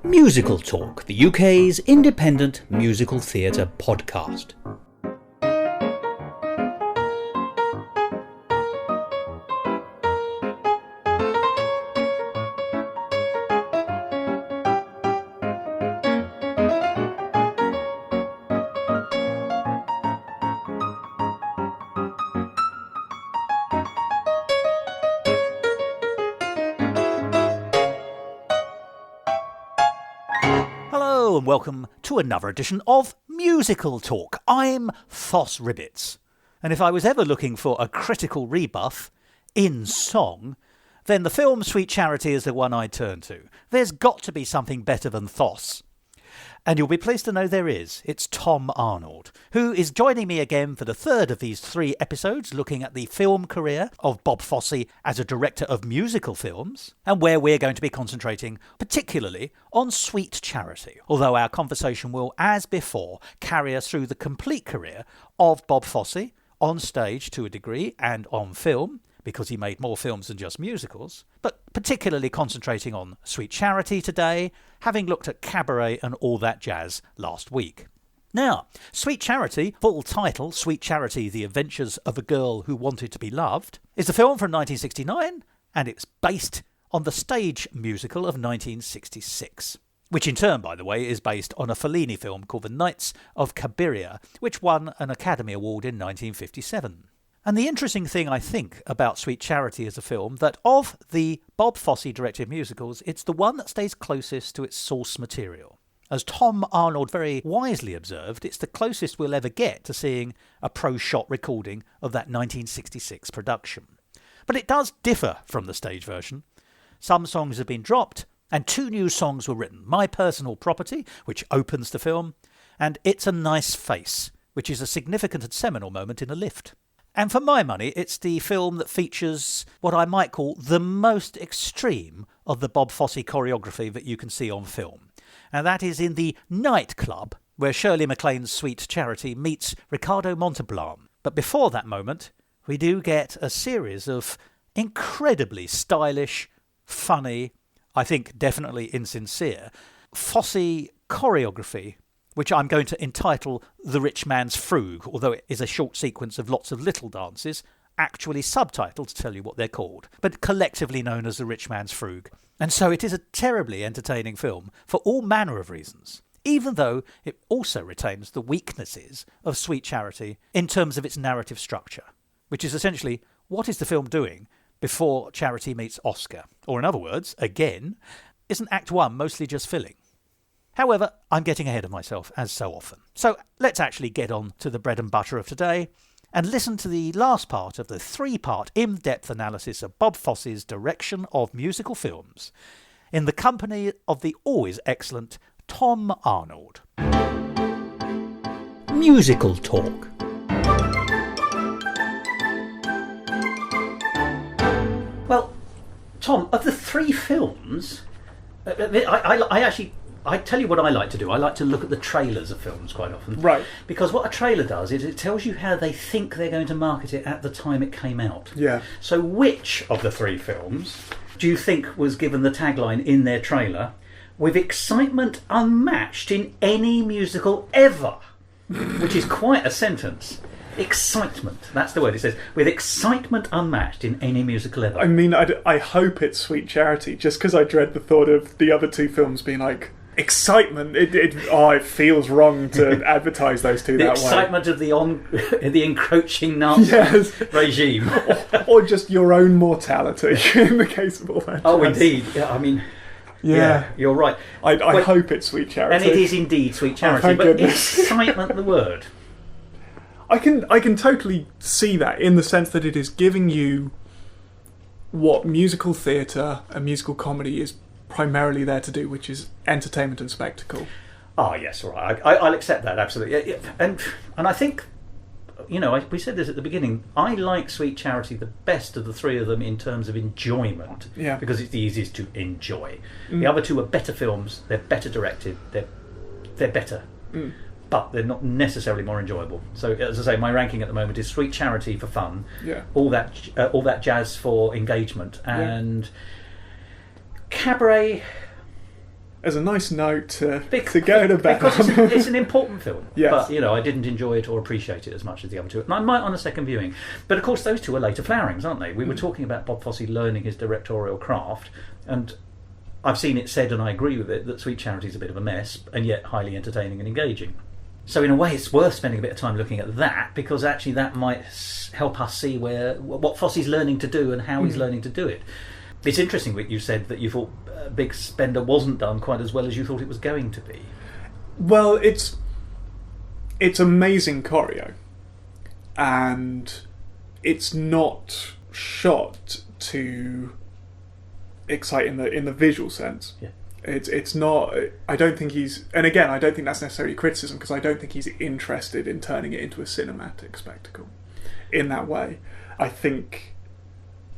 Musical Talk, the UK's independent musical theatre podcast. Hello and welcome to another edition of Musical Talk. I'm Fosse Ribbits, and if I was ever looking for a critical rebuff in song, then the film Sweet Charity is the one I'd turn to. There's got to be something better than Thos. And you'll be pleased to know there is. It's Tom Arnold, who is joining me again for the third of these 3 episodes looking at the film career of Bob Fosse as a director of musical films, and where we're going to be concentrating particularly on Sweet Charity, although our conversation will, as before, carry us through the complete career of Bob Fosse, on stage to a degree and on film, because he made more films than just musicals, but particularly concentrating on Sweet Charity today, having looked at Cabaret and all that jazz last week. Now, Sweet Charity, full title, Sweet Charity, The Adventures of a Girl Who Wanted to Be Loved, is a film from 1969, and it's based on the stage musical of 1966. Which in turn, by the way, is based on a Fellini film called The Knights of Cabiria, which won an Academy Award in 1957. And the interesting thing, I think, about Sweet Charity as a film, that of the Bob Fosse directed musicals, it's the one that stays closest to its source material. As Tom Arnold very wisely observed, it's the closest we'll ever get to seeing a pro-shot recording of that 1966 production. But it does differ from the stage version. Some songs have been dropped, and 2 new songs were written. My Personal Property, which opens the film, and It's a Nice Face, which is a significant and seminal moment in a lift. And for my money, it's the film that features what I might call the most extreme of the Bob Fosse choreography that you can see on film. And that is in the nightclub where Shirley MacLaine's Sweet Charity meets Ricardo Montalban. But before that moment, we do get a series of incredibly stylish, funny, I think definitely insincere, Fosse choreography, which I'm going to entitle The Rich Man's Frug, although it is a short sequence of lots of little dances, actually subtitled to tell you what they're called, but collectively known as The Rich Man's Frug. And so it is a terribly entertaining film for all manner of reasons, even though it also retains the weaknesses of Sweet Charity in terms of its narrative structure, which is essentially, what is the film doing before Charity meets Oscar? Or in other words, again, isn't Act 1 mostly just filling? However, I'm getting ahead of myself, as so often. So let's actually get on to the bread and butter of today and listen to the last part of the 3-part in-depth analysis of Bob Fosse's direction of musical films in the company of the always excellent Tom Arnold. Musical Talk. Well, Tom, of the 3 films, I tell you what I like to do. I like to look at the trailers of films quite often. Right. Because what a trailer does is it tells you how they think they're going to market it at the time it came out. Yeah. So which of the 3 films do you think was given the tagline in their trailer, with excitement unmatched in any musical ever? Which is quite a sentence. Excitement. That's the word it says. With excitement unmatched in any musical ever. I mean, I hope it's Sweet Charity, just because I dread the thought of the other 2 films being like, excitement. It feels wrong to advertise those 2 that way. The excitement of the encroaching Nazi regime. or just your own mortality, in the case of all that. Oh, indeed. Yeah, I mean... Yeah, you're right. I hope it's Sweet Charity. And it is indeed Sweet Charity. Oh, but goodness. Excitement, the word. I can totally see that, in the sense that it is giving you what musical theatre and musical comedy is primarily there to do, which is entertainment and spectacle. Oh yes, all right. I'll accept that, absolutely. Yeah, and I think, we said this at the beginning, I like Sweet Charity the best of the 3 of them in terms of enjoyment, because it's the easiest to enjoy. The other 2 are better films, they're better directed, they're better. But they're not necessarily more enjoyable. So, as I say, my ranking at the moment is Sweet Charity for fun, all that jazz for engagement, and Cabaret as a nice note to go to bed. Because it's an important film. Yes. But, you know, I didn't enjoy it or appreciate it as much as the other two. And I might on a second viewing. But, of course, those two are later flowerings, aren't they? We were talking about Bob Fosse learning his directorial craft, and I've seen it said, and I agree with it, that Sweet Charity is a bit of a mess, and yet highly entertaining and engaging. So in a way, it's worth spending a bit of time looking at that, because actually that might help us see what Fosse's learning to do and how he's learning to do it. It's interesting that you said that you thought Big Spender wasn't done quite as well as you thought it was going to be. Well, it's amazing choreo, and it's not shot to excite in the visual sense. Yeah. It's not. I don't think he's. And again, I don't think that's necessarily criticism, because I don't think he's interested in turning it into a cinematic spectacle in that way. I think,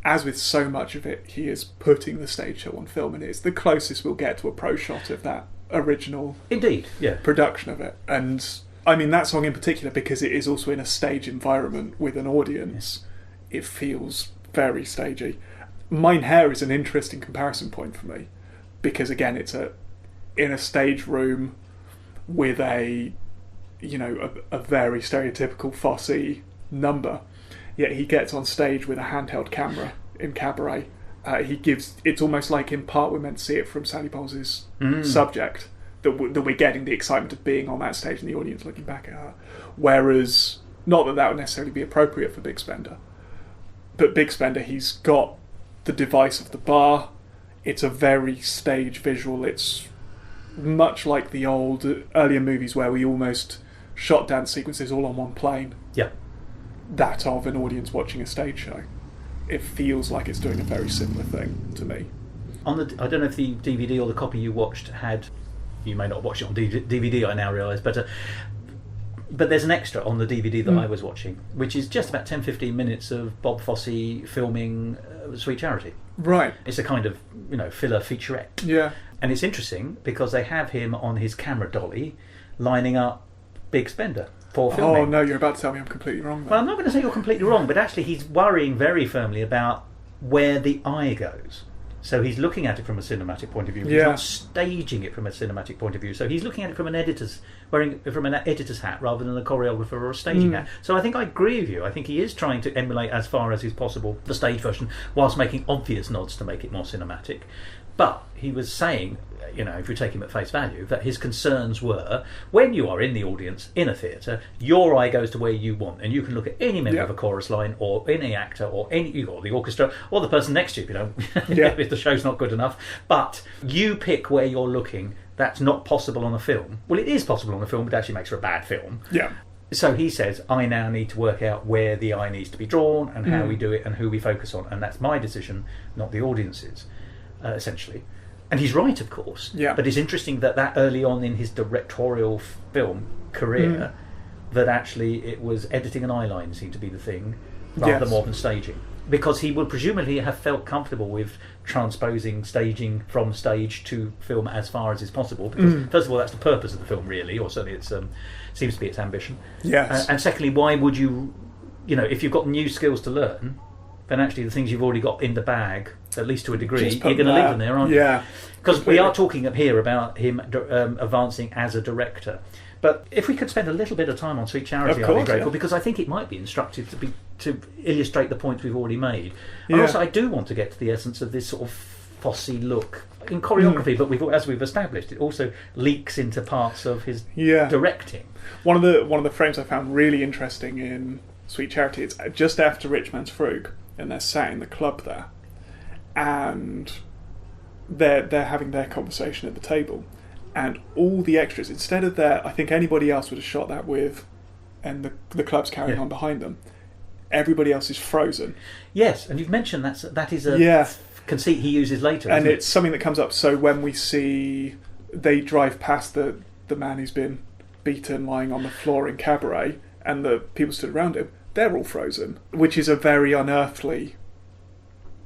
as with so much of it, he is putting the stage show on film, and it's the closest we'll get to a pro shot of that original production of it. And I mean, that song in particular, because it is also in a stage environment with an audience, it feels very stagey. Mine Hair is an interesting comparison point for me, because again, it's in a stage room with a very stereotypical Fosse number, yet he gets on stage with a handheld camera in Cabaret. It's almost like in part we're meant to see it from Sally Bowles' Subject, that we're getting the excitement of being on that stage and the audience looking back at her. Whereas, not that would necessarily be appropriate for Big Spender, but Big Spender, he's got the device of the bar. It's a very stage visual. It's much like the old earlier movies where we almost shot dance sequences all on one plane. Yeah. That of an audience watching a stage show. It feels like it's doing a very similar thing to me. I don't know if the DVD or the copy you watched had. You may not watch it on DVD, I now realise, but there's an extra on the DVD that I was watching, which is just about 10-15 minutes of Bob Fosse filming Sweet Charity. Right. It's a kind of, filler featurette. Yeah. And it's interesting because they have him on his camera dolly lining up Big Spender for filming. Oh no, you're about to tell me I'm completely wrong then. Well, I'm not going to say you're completely wrong, but actually he's worrying very firmly about where the eye goes. So he's looking at it from a cinematic point of view. He's not staging it from a cinematic point of view. So he's looking at it from an editor's hat rather than a choreographer or a staging hat. So I think I agree with you. I think he is trying to emulate as far as is possible the stage version, whilst making obvious nods to make it more cinematic. But he was saying, if you take him at face value, that his concerns were, when you are in the audience in a theatre, your eye goes to where you want, and you can look at any member of a chorus line, or any actor, or the orchestra, or the person next to you, if the show's not good enough. But you pick where you're looking. That's not possible on a film. Well, it is possible on a film, but it actually makes for a bad film. Yeah. So he says, I now need to work out where the eye needs to be drawn, and how we do it, and who we focus on, and that's my decision, not the audience's. Essentially. And he's right, of course. Yeah. But it's interesting that early on in his directorial film career, that actually it was editing and eyeline seemed to be the thing, rather more than staging. Because he would presumably have felt comfortable with transposing staging from stage to film as far as is possible. Because first of all, that's the purpose of the film, really, or certainly it seems to be its ambition. Yes. And secondly, why would you, if you've got new skills to learn, then actually the things you've already got in the bag, at least to a degree, you're going to leave them there, aren't you? Yeah. Because we are talking up here about him advancing as a director. But if we could spend a little bit of time on Sweet Charity, I'd be grateful, because I think it might be instructive to illustrate the points we've already made. And also, I do want to get to the essence of this sort of Fosse look in choreography, but as we've established, it also leaks into parts of his directing. One of the frames I found really interesting in Sweet Charity, it's just after Rich Man's Frug, and they're sat in the club there, and they're having their conversation at the table, and all the extras, instead of I think anybody else would have shot that with, and the club's carrying on behind them, everybody else is frozen. Yes, and you've mentioned that is a conceit he uses later, and it's something that comes up. So when we see they drive past the man who's been beaten lying on the floor in Cabaret, and the people stood around him, they're all frozen, which is a very unearthly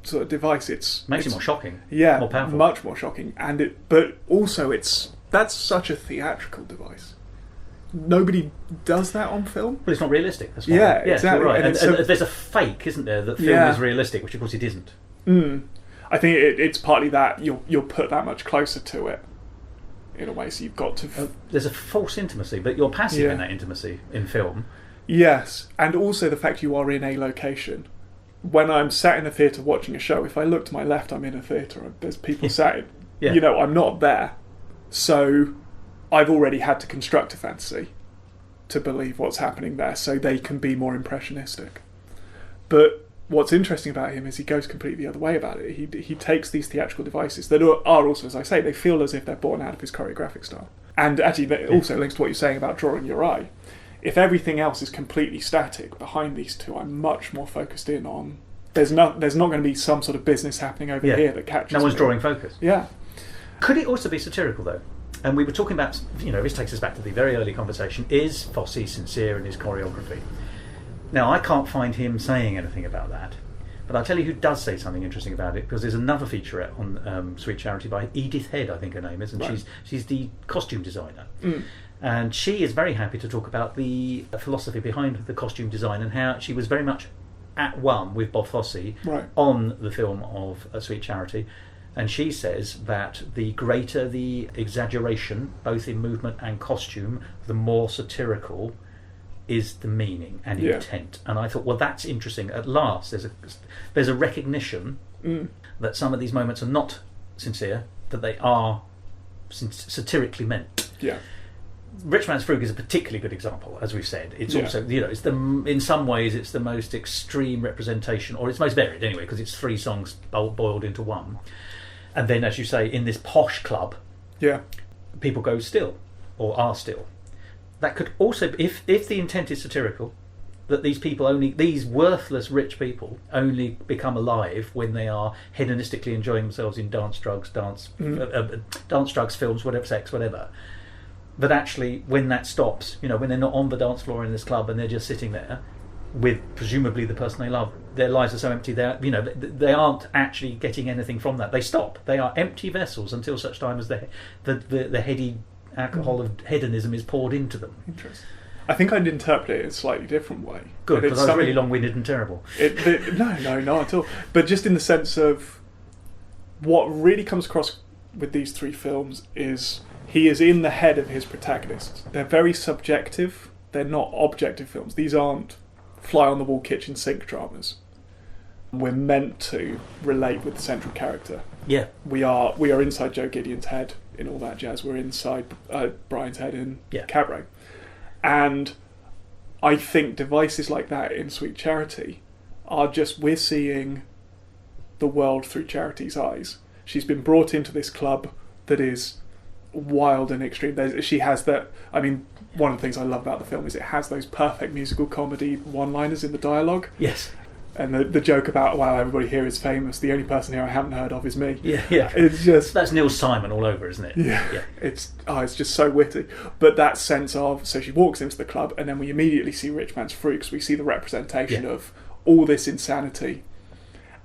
sort of device. Makes it more shocking. Yeah, more powerful. Much more shocking. But also that's such a theatrical device. Nobody does that on film. Well, it's not realistic. That's why. Yeah, exactly. Right. And there's a fake, isn't there, that film is realistic, which of course it isn't. I think it's partly that you're put that much closer to it in a way. So you've got to... There's a false intimacy, but you're passive in that intimacy in film. Yes, and also the fact you are in a location. When I'm sat in a theatre watching a show, if I look to my left, I'm in a theatre. There's people sat in, I'm not there. So I've already had to construct a fantasy to believe what's happening there, so they can be more impressionistic. But what's interesting about him is he goes completely the other way about it. He takes these theatrical devices that are also, as I say, they feel as if they're born out of his choreographic style. And actually, that also links to what you're saying about drawing your eye. If everything else is completely static behind these two, I'm much more focused in on... There's not going to be some sort of business happening over here that catches No one's me. drawing focus. Yeah. Could it also be satirical, though? And we were talking about, this takes us back to the very early conversation, is Fosse sincere in his choreography? Now, I can't find him saying anything about that. But I'll tell you who does say something interesting about it, because there's another featurette on Sweet Charity by Edith Head, I think her name is, and she's the costume designer. And she is very happy to talk about the philosophy behind the costume design and how she was very much at one with Bob Fosse on the film of Sweet Charity. And she says that the greater the exaggeration, both in movement and costume, the more satirical is the meaning and intent. And I thought, well, that's interesting. At last, there's a recognition that some of these moments are not sincere, that they are satirically meant. Yeah. Rich Man's Frug is a particularly good example, as we've said. It's also, it's in some ways, it's the most extreme representation, or it's most varied anyway, because it's 3 songs boiled into one. And then, as you say, in this posh club, people go still, or are still. That could also, if the intent is satirical, that these worthless rich people only become alive when they are hedonistically enjoying themselves in dance, drugs, films, whatever, sex, whatever. But actually, when that stops, when they're not on the dance floor in this club and they're just sitting there with presumably the person they love, their lives are so empty. They aren't actually getting anything from that. They stop. They are empty vessels until such time as the heady alcohol of hedonism is poured into them. Interesting. I think I'd interpret it in a slightly different way. Good, because I was really long-winded and terrible. No, not at all. But just in the sense of what really comes across with these 3 films is he is in the head of his protagonists. They're very subjective. They're not objective films. These aren't fly-on-the-wall kitchen sink dramas. We're meant to relate with the central character. Yeah. We are inside Joe Gideon's head in all that jazz. We're inside Brian's head in Cabaret. And I think devices like that in Sweet Charity are just, we're seeing the world through Charity's eyes. She's been brought into this club that is wild and extreme. She has that, one of the things I love about the film is it has those perfect musical comedy one-liners in the dialogue. Yes. And the joke about, wow, everybody here is famous. The only person here I haven't heard of is me. Yeah. It's just... That's Neil Simon all over, isn't it? Yeah. It's just so witty. But that sense of... So she walks into the club and then we immediately see Rich Man's Frug, because we see the representation of all this insanity.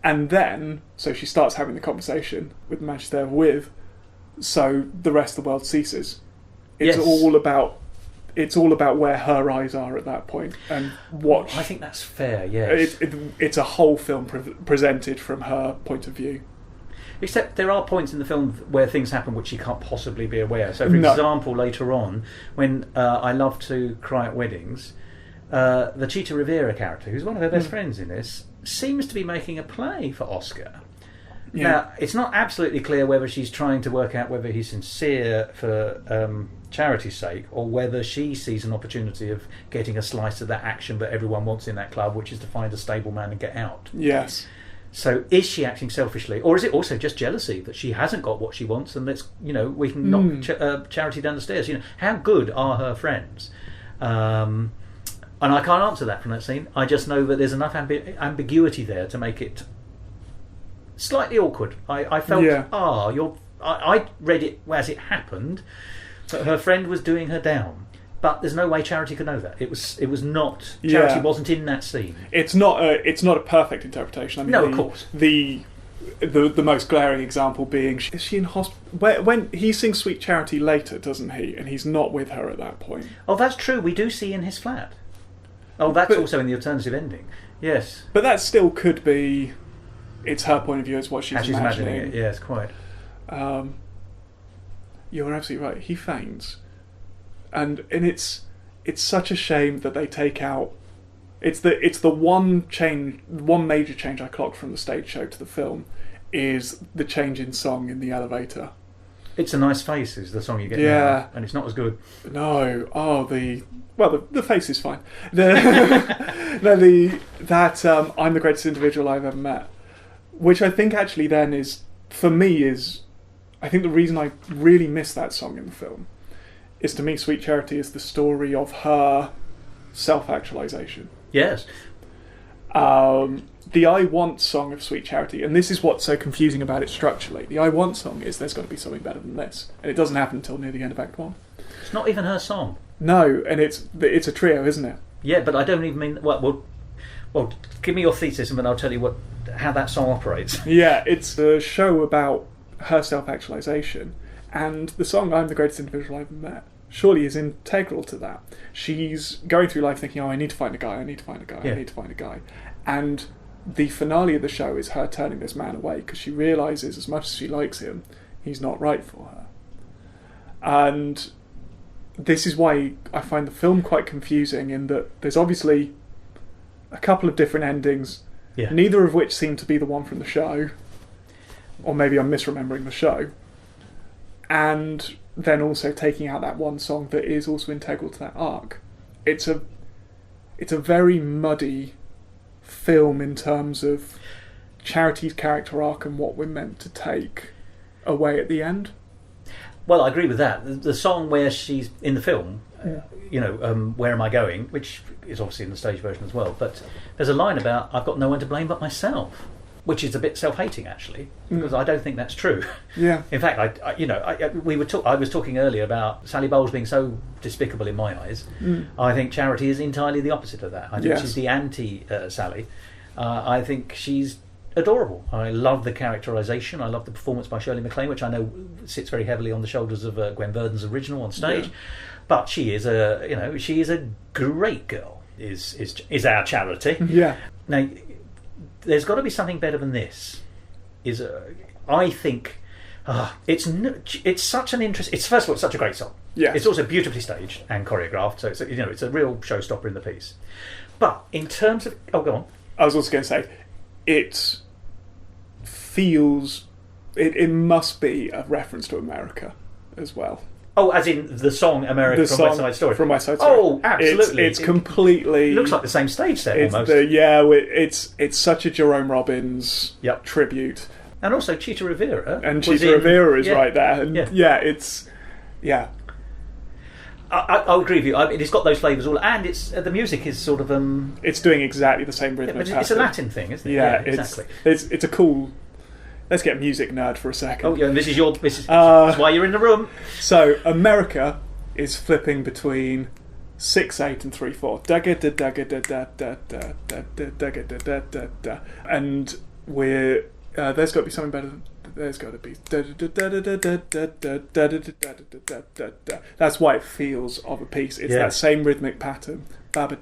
And then... So she starts having the conversation with the man she's there with. So the rest of the world ceases. It's all about... It's all about where her eyes are at that point and what... I think that's fair, yes. It's a whole film presented from her point of view. Except there are points in the film where things happen which she can't possibly be aware. So, for example, later on, when I Love to Cry at Weddings, the Chita Rivera character, who's one of her best friends in this, seems to be making a play for Oscar. Yeah. Now, it's not absolutely clear whether she's trying to work out whether he's sincere for charity's sake, or whether she sees an opportunity of getting a slice of that action that everyone wants in that club, which is to find a stable man and get out. Yes. So is she acting selfishly, or is it also just jealousy that she hasn't got what she wants, and let's, we can knock Charity down the stairs? How good are her friends? And I can't answer that from that scene. I just know that there's enough ambiguity there to make it slightly awkward. I felt, I read it as it happened, but her friend was doing her down. But there's no way Charity could know that. It was not. Charity wasn't in that scene. It's not a perfect interpretation. No, of course. The most glaring example being, is she in hospital? When he sings Sweet Charity later, doesn't he? And he's not with her at that point. Oh, that's true. We do see in his flat. Oh, that's also in the alternative ending. Yes. But that still could be... It's her point of view, it's what she's imagining it. Yes, quite. you're absolutely right. He faints, and it's such a shame that they take out. It's the one major change I clocked from the stage show to the film, is the change in song in the elevator. It's a Nice Face is the song you get now, and it's not as good. No, the face is fine. I'm the greatest individual I've ever met, which I think actually then is, for me, I think the reason I really miss that song in the film is, to me, Sweet Charity is the story of her self-actualization. Yes. The I Want song of Sweet Charity, and this is what's so confusing about it structurally, the I Want song is there's got to be something better than this, and it doesn't happen until near the end of Act 1. It's not even her song. No, and it's a trio, isn't it? Yeah, but I don't even mean... Well, give me your thesis and then I'll tell you how that song operates. Yeah, it's a show about her self-actualization, and the song I'm the greatest individual I've ever met surely is integral to that. She's going through life thinking, I need to find a guy, I need to find a guy, I need to find a guy. And the finale of the show is her turning this man away because she realises, as much as she likes him, he's not right for her. And this is why I find the film quite confusing, in that there's obviously a couple of different endings, neither of which seem to be the one from the show, or maybe I'm misremembering the show, and then also taking out that one song that is also integral to that arc. It's a very muddy film in terms of Charity's character arc and what we're meant to take away at the end. Well, I agree with that. The song where she's in the film, Where Am I Going, which is obviously in the stage version as well, but there's a line about I've got no one to blame but myself, which is a bit self-hating actually, because I don't think that's true. Yeah. In fact, I was talking earlier about Sally Bowles being so despicable in my eyes. I think Charity is entirely the opposite of that. I think she's the anti-Sally. I think she's adorable. I love the characterisation. I love the performance by Shirley MacLaine, which I know sits very heavily on the shoulders of Gwen Verdon's original on stage. Yeah. But she is a great girl. Is our Charity. Yeah. Now, there's got to be something better than this. I think it's such an interest. It's, first of all, it's such a great song. Yeah. It's also beautifully staged and choreographed, so it's a real showstopper in the piece. But in terms of go on. I was also going to say, it feels it must be a reference to America as well. Oh, as in the song "America" from West Side Story. From West Side Story. Oh, absolutely! It's completely. It looks like the same stage set almost. It's such a Jerome Robbins tribute, and also Chita Rivera. And Chita Rivera is right there. And I'll agree with you. I mean, it's got those flavours all, and it's the music is sort of It's doing exactly the same rhythm. But it's a Latin thing, isn't it? Yeah, exactly. It's a cool. Let's get a music nerd for a second. Oh yeah, and this is why you're in the room. So America is flipping between 6/8 and 3/4. And we're there's got to be something better than. There's got to be. That's why it feels of a piece. It's that same rhythmic pattern. Well,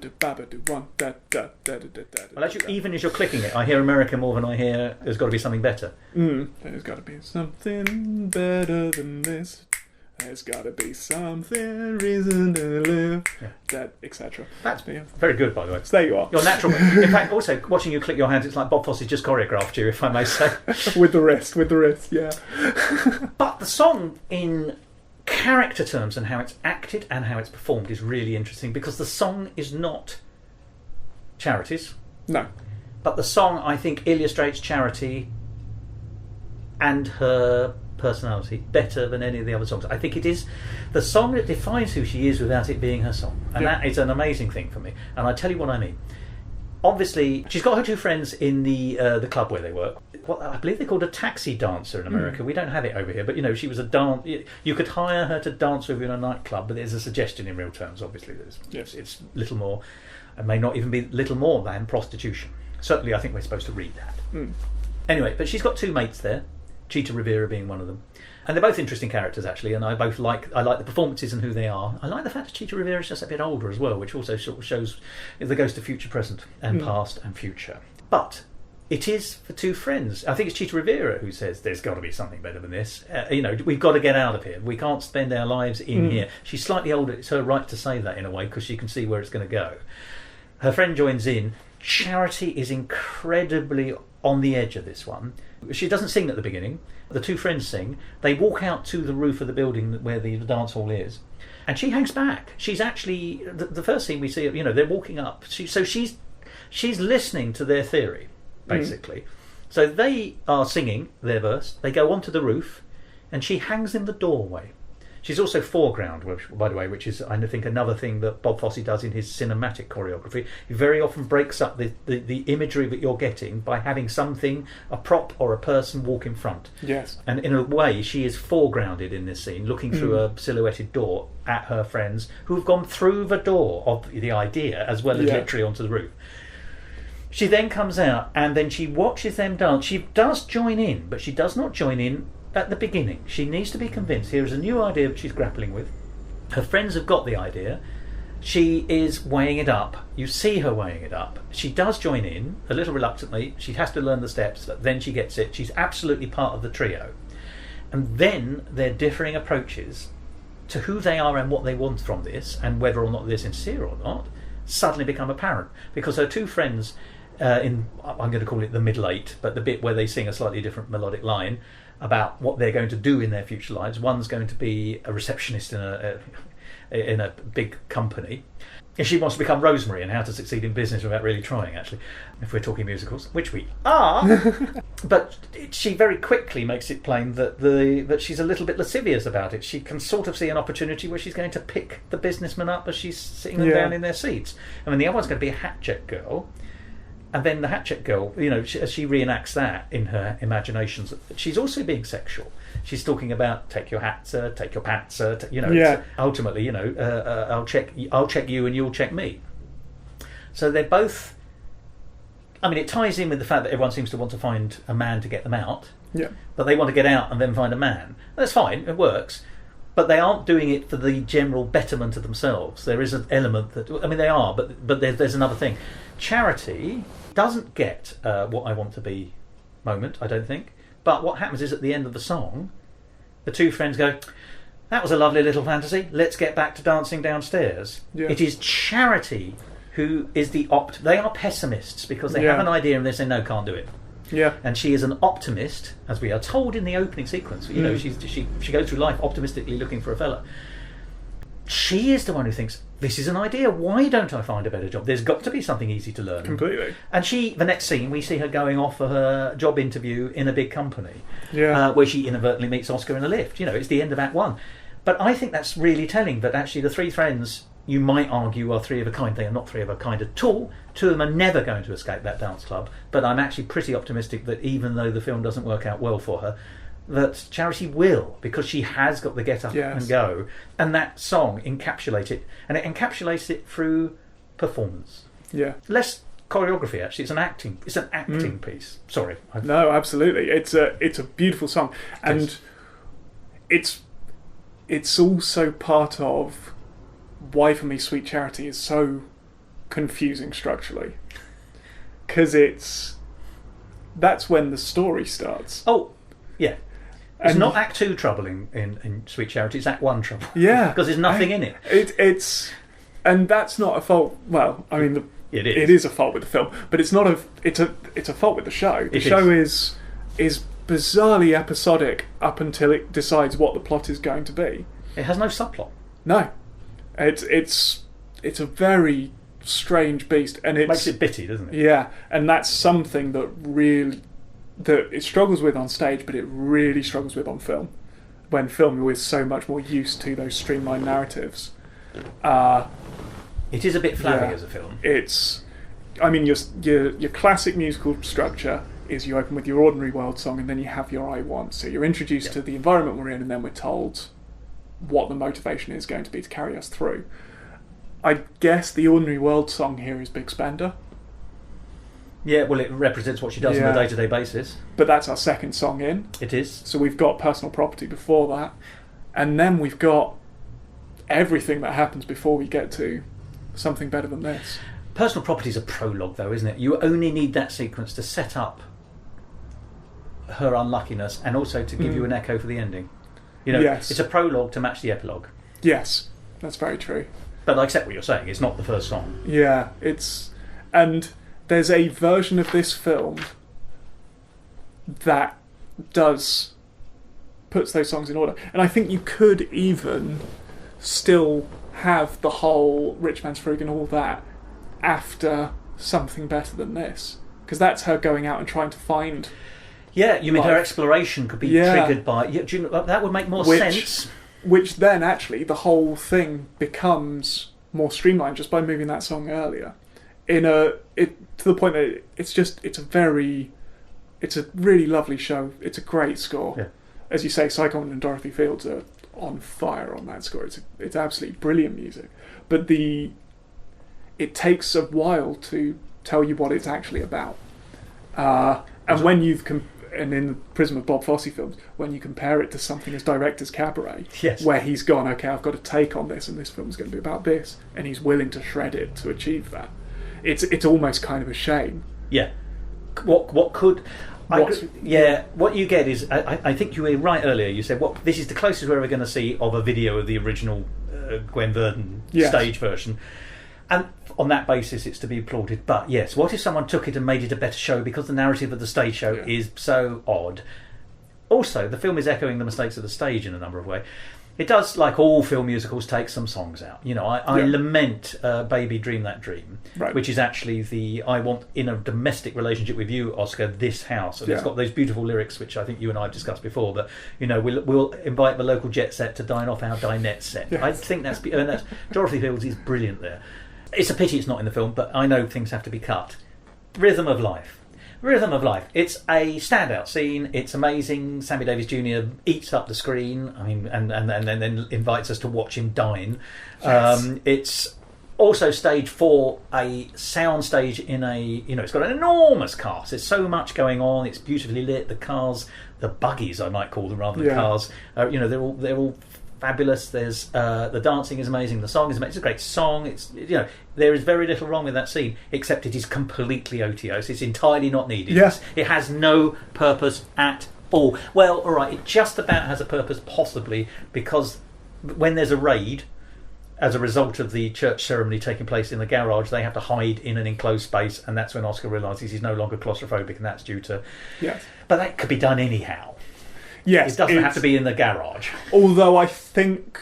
actually, even as you're clicking it, I hear America more than I hear there's got to be something better. There's got to be something better than this. There's got to be something, reason to live, etc. That's very good, by the way. So there you are. You're natural. In fact, also, watching you click your hands, it's like Bob Fosse just choreographed you, if I may say. with the wrist, yeah. But the song, in character terms and how it's acted and how it's performed, is really interesting, because the song is not Charity's. No. But the song, I think, illustrates Charity and her personality better than any of the other songs. I think it is the song that defines who she is without it being her song, and that is an amazing thing for me. And I tell you what I mean. Obviously, she's got her two friends in the club where they work. What I believe they're called a taxi dancer in America. We don't have it over here, but she was a dance. You could hire her to dance with you in a nightclub, but there's a suggestion in real terms. Obviously, it's little more, and may not even be little more than prostitution. Certainly, I think we're supposed to read that. Anyway, but she's got two mates there. Chita Rivera being one of them, and they're both interesting characters actually. And I like the performances and who they are. I like the fact that Chita Rivera is just a bit older as well, which also sort of shows the ghost of future, present, and past and future. But it is for two friends. I think it's Chita Rivera who says there's got to be something better than this. We've got to get out of here. We can't spend our lives in here. She's slightly older. It's her right to say that in a way because she can see where it's going to go. Her friend joins in. Charity is incredibly on the edge of this one. She doesn't sing at the beginning. The two friends sing. They walk out to the roof of the building where the dance hall is. And she hangs back. She's actually... The first scene we see, they're walking up. She's listening to their theory. Basically. So they are singing their verse, they go onto the roof, and she hangs in the doorway. She's also foreground, by the way, which is, I think, another thing that Bob Fosse does in his cinematic choreography. He very often breaks up the imagery that you're getting by having something, a prop or a person, walk in front. Yes. And in a way, she is foregrounded in this scene, looking through a silhouetted door at her friends who've gone through the door of the idea, as well as literally onto the roof. She then comes out and then she watches them dance. She does join in, but she does not join in at the beginning. She needs to be convinced. Here is a new idea that she's grappling with. Her friends have got the idea. She is weighing it up. You see her weighing it up. She does join in, a little reluctantly. She has to learn the steps, but then she gets it. She's absolutely part of the trio. And then their differing approaches to who they are and what they want from this, and whether or not they're sincere or not, suddenly become apparent. Because her two friends... I'm going to call it the middle eight, but the bit where they sing a slightly different melodic line about what they're going to do in their future lives. One's going to be a receptionist in a big company. And she wants to become Rosemary and how to succeed in business without really trying, actually, if we're talking musicals, which we are. But she very quickly makes it plain that she's a little bit lascivious about it. She can sort of see an opportunity where she's going to pick the businessmen up as she's sitting them down in their seats. I mean, the other one's going to be a hat check girl. And then the hat check girl, as she reenacts that in her imaginations, she's also being sexual. She's talking about take your hat, sir, take your pants, sir. Ultimately, I'll check you and you'll check me. So they're both. I mean, it ties in with the fact that everyone seems to want to find a man to get them out. Yeah. But they want to get out and then find a man. That's fine. It works. But they aren't doing it for the general betterment of themselves. There is an element that... I mean, they are, but there's another thing. Charity doesn't get what I want to be moment, I don't think. But what happens is at the end of the song, the two friends go, that was a lovely little fantasy. Let's get back to dancing downstairs. Yeah. It is Charity who is the They are pessimists because they have an idea and they say, no, can't do it. Yeah. And she is an optimist, as we are told in the opening sequence. She goes through life optimistically looking for a fella. She is the one who thinks, this is an idea, why don't I find a better job? There's got to be something easy to learn. Completely. And the next scene, we see her going off for her job interview in a big company, where she inadvertently meets Oscar in a lift. It's the end of Act 1. But I think that's really telling that actually the three friends, you might argue, are three of a kind. They are not three of a kind at all. Two of them are never going to escape that dance club. But I'm actually pretty optimistic that even though the film doesn't work out well for her, that Charity will, because she has got the get up and go. And that song encapsulates it. And it encapsulates it through performance. Yeah. Less choreography, actually. It's an acting piece. Sorry. No, absolutely. It's a beautiful song. And it's also part of why, for me, Sweet Charity is so confusing structurally. Because that's when the story starts. Oh, yeah. It's not Act 2 trouble in Sweet Charity, it's Act 1 trouble. Yeah. Because there's nothing in it. And that's not a fault. Well, I mean, it is. It is a fault with the film, but it's not it's a fault with the show. The show is bizarrely episodic up until it decides what the plot is going to be. It has no subplot. No. It's a very strange beast, and it makes it bitty, doesn't it? Yeah, and that's something that it struggles with on stage, but it really struggles with on film. When film is so much more used to those streamlined narratives, it is a bit flabby as a film. I mean, your classic musical structure is you open with your Ordinary World song, and then you have your I Want. So you're introduced to the environment we're in, and then we're told what the motivation is going to be to carry us through. I guess the Ordinary World song here is Big Spender. Yeah, well, it represents what she does on a day-to-day basis. But that's our second song in. It is. So we've got Personal Property before that. And then we've got everything that happens before we get to Something Better Than This. Personal Property is a prologue, though, isn't it? You only need that sequence to set up her unluckiness and also to give you an echo for the ending. You know, Yes. it's a prologue to match the epilogue. Yes, that's very true. But I accept what you're saying. It's not the first song. Yeah, and there's a version of this film that puts those songs in order. And I think you could even still have the whole Rich Man's Frug and all that after something better than this. Because that's her going out and trying to find... Yeah, you mean her exploration could be triggered by... Yeah, do you know, that would make more sense. Which then, actually, the whole thing becomes more streamlined just by moving that song earlier. To the point that it's a really lovely show. It's a great score. Yeah. As you say, Cy Coleman and Dorothy Fields are on fire on that score. It's absolutely brilliant music. But it takes a while to tell you what it's actually about. And when and in the prism of Bob Fosse films, when you compare it to something as direct as Cabaret, where he's gone, okay, I've got to take on this, and this film's going to be about this, and he's willing to shred it to achieve that. It's almost kind of a shame. Yeah. What you get is, I think you were right earlier. You said, this is the closest we're ever going to see of a video of the original Gwen Verdon stage version. And on that basis, it's to be applauded. But yes, what if someone took it and made it a better show because the narrative of the stage show is so odd? Also, the film is echoing the mistakes of the stage in a number of ways. It does, like all film musicals, take some songs out. You know, I lament Baby Dream That Dream, which is actually I want, in a domestic relationship with you, Oscar, this house. And it's got those beautiful lyrics, which I think you and I have discussed before, that, you know, we'll invite the local jet set to dine off our dinette set. Yes. I think that's Dorothy Fields is brilliant there. It's a pity it's not in the film, but I know things have to be cut. Rhythm of Life. It's a standout scene. It's amazing. Sammy Davis Jr. eats up the screen. I mean, and then invites us to watch him dine. Yes. It's also staged for a sound stage it's got an enormous cast. There's so much going on. It's beautifully lit. The cars, the buggies, I might call them rather than cars. They're all fabulous. There's the dancing is amazing. The song is amazing. It's a great song. There is very little wrong with that scene, except it is completely otiose. It's entirely not needed. Yes. It has no purpose at all. Well, all right, it just about has a purpose, possibly, because when there's a raid, as a result of the church ceremony taking place in the garage, they have to hide in an enclosed space, and that's when Oscar realises he's no longer claustrophobic, and that's due to... Yes. But that could be done anyhow. Yes. It doesn't have to be in the garage. Although I think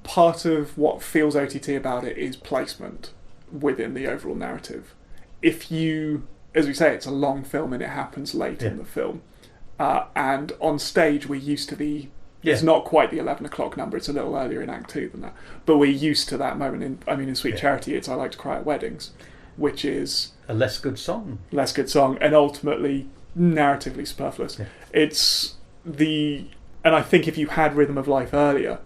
part of what feels OTT about it is placement within the overall narrative. If you, as we say, it's a long film and it happens late in the film. And on stage we're used to it's not quite the 11 o'clock number, it's a little earlier in Act 2 than that. But we're used to that moment. In Sweet Charity, it's I Like to Cry at Weddings, which is... a less good song, and ultimately narratively superfluous. Yeah. It's and I think if you had Rhythm of Life earlier,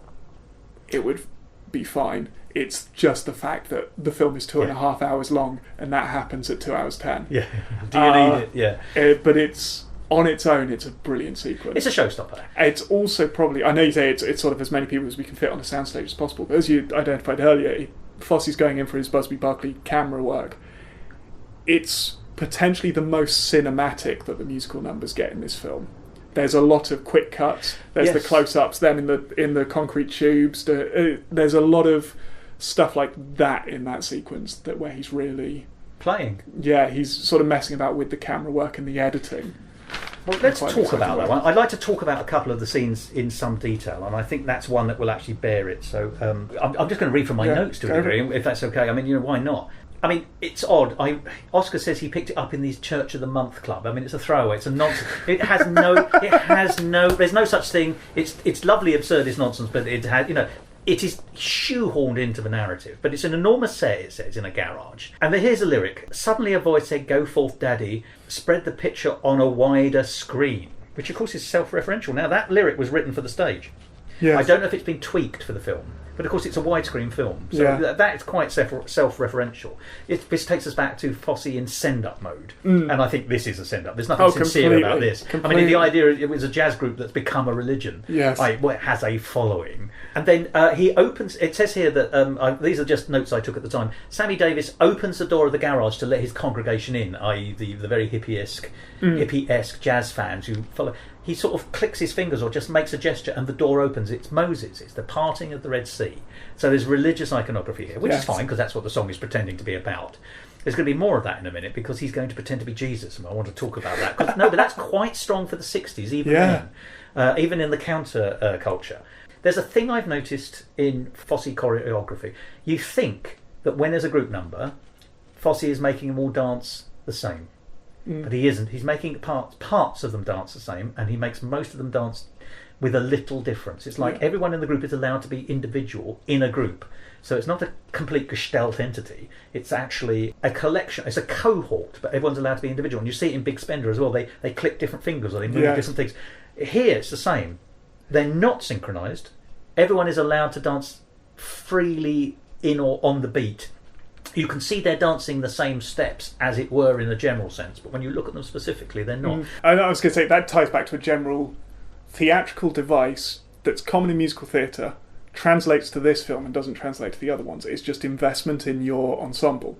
it would be fine. It's just the fact that the film is 2.5 hours long, and that happens at 2 hours 10. Yeah. Do you need it? Yeah. But it's on its own, it's a brilliant sequence. It's a showstopper. It's also probably, I know you say it's sort of as many people as we can fit on a soundstage as possible, but as you identified earlier, Fosse's going in for his Busby Berkeley camera work. It's potentially the most cinematic that the musical numbers get in this film. There's a lot of quick cuts. There's the close-ups, them in the concrete tubes. There's a lot of stuff like that in that sequence where he's really playing. Yeah, he's sort of messing about with the camera work and the editing. Well, let's talk about that one. I'd like to talk about a couple of the scenes in some detail, and I think that's one that will actually bear it. So I'm just going to read from my notes to a degree, if that's okay. I mean, why not? I mean, it's odd. Oscar says he picked it up in the Church of the Month club. I mean, it's a throwaway. It's a nonsense. It has no. There's no such thing. It's lovely, absurdist nonsense, but it has, it is shoehorned into the narrative. But it's an enormous set, it says, in a garage. And here's a lyric. Suddenly a voice said, "Go forth, Daddy. Spread the picture on a wider screen." Which, of course, is self-referential. Now, that lyric was written for the stage. Yes. I don't know if it's been tweaked for the film. But of course, it's a widescreen film, so that is quite self-referential. This takes us back to Fosse in send-up mode, and I think this is a send-up. There's nothing sincere about this. I mean, the idea it was a jazz group that's become a religion. Yes, it has a following, and then he opens. It says here that these are just notes I took at the time. Sammy Davis opens the door of the garage to let his congregation in, i.e., the very hippie-esque jazz fans who follow. He sort of clicks his fingers or just makes a gesture and the door opens. It's Moses. It's the parting of the Red Sea. So there's religious iconography here, which is fine because that's what the song is pretending to be about. There's going to be more of that in a minute because he's going to pretend to be Jesus, and I want to talk about that. But that's quite strong for the 60s, even then, even in the counter culture. There's a thing I've noticed in Fosse choreography. You think that when there's a group number, Fosse is making them all dance the same. But he isn't. He's making parts of them dance the same, and he makes most of them dance with a little difference. It's like everyone in the group is allowed to be individual in a group. So it's not a complete gestalt entity. It's actually a collection. It's a cohort, but everyone's allowed to be individual. And you see it in Big Spender as well. They click different fingers or they move different things. Here it's the same. They're not synchronised. Everyone is allowed to dance freely in or on the beat. You can see they're dancing the same steps, as it were, in a general sense, but when you look at them specifically, they're not. I was going to say, that ties back to a general theatrical device that's common in musical theatre, translates to this film and doesn't translate to the other ones. It's just investment in your ensemble.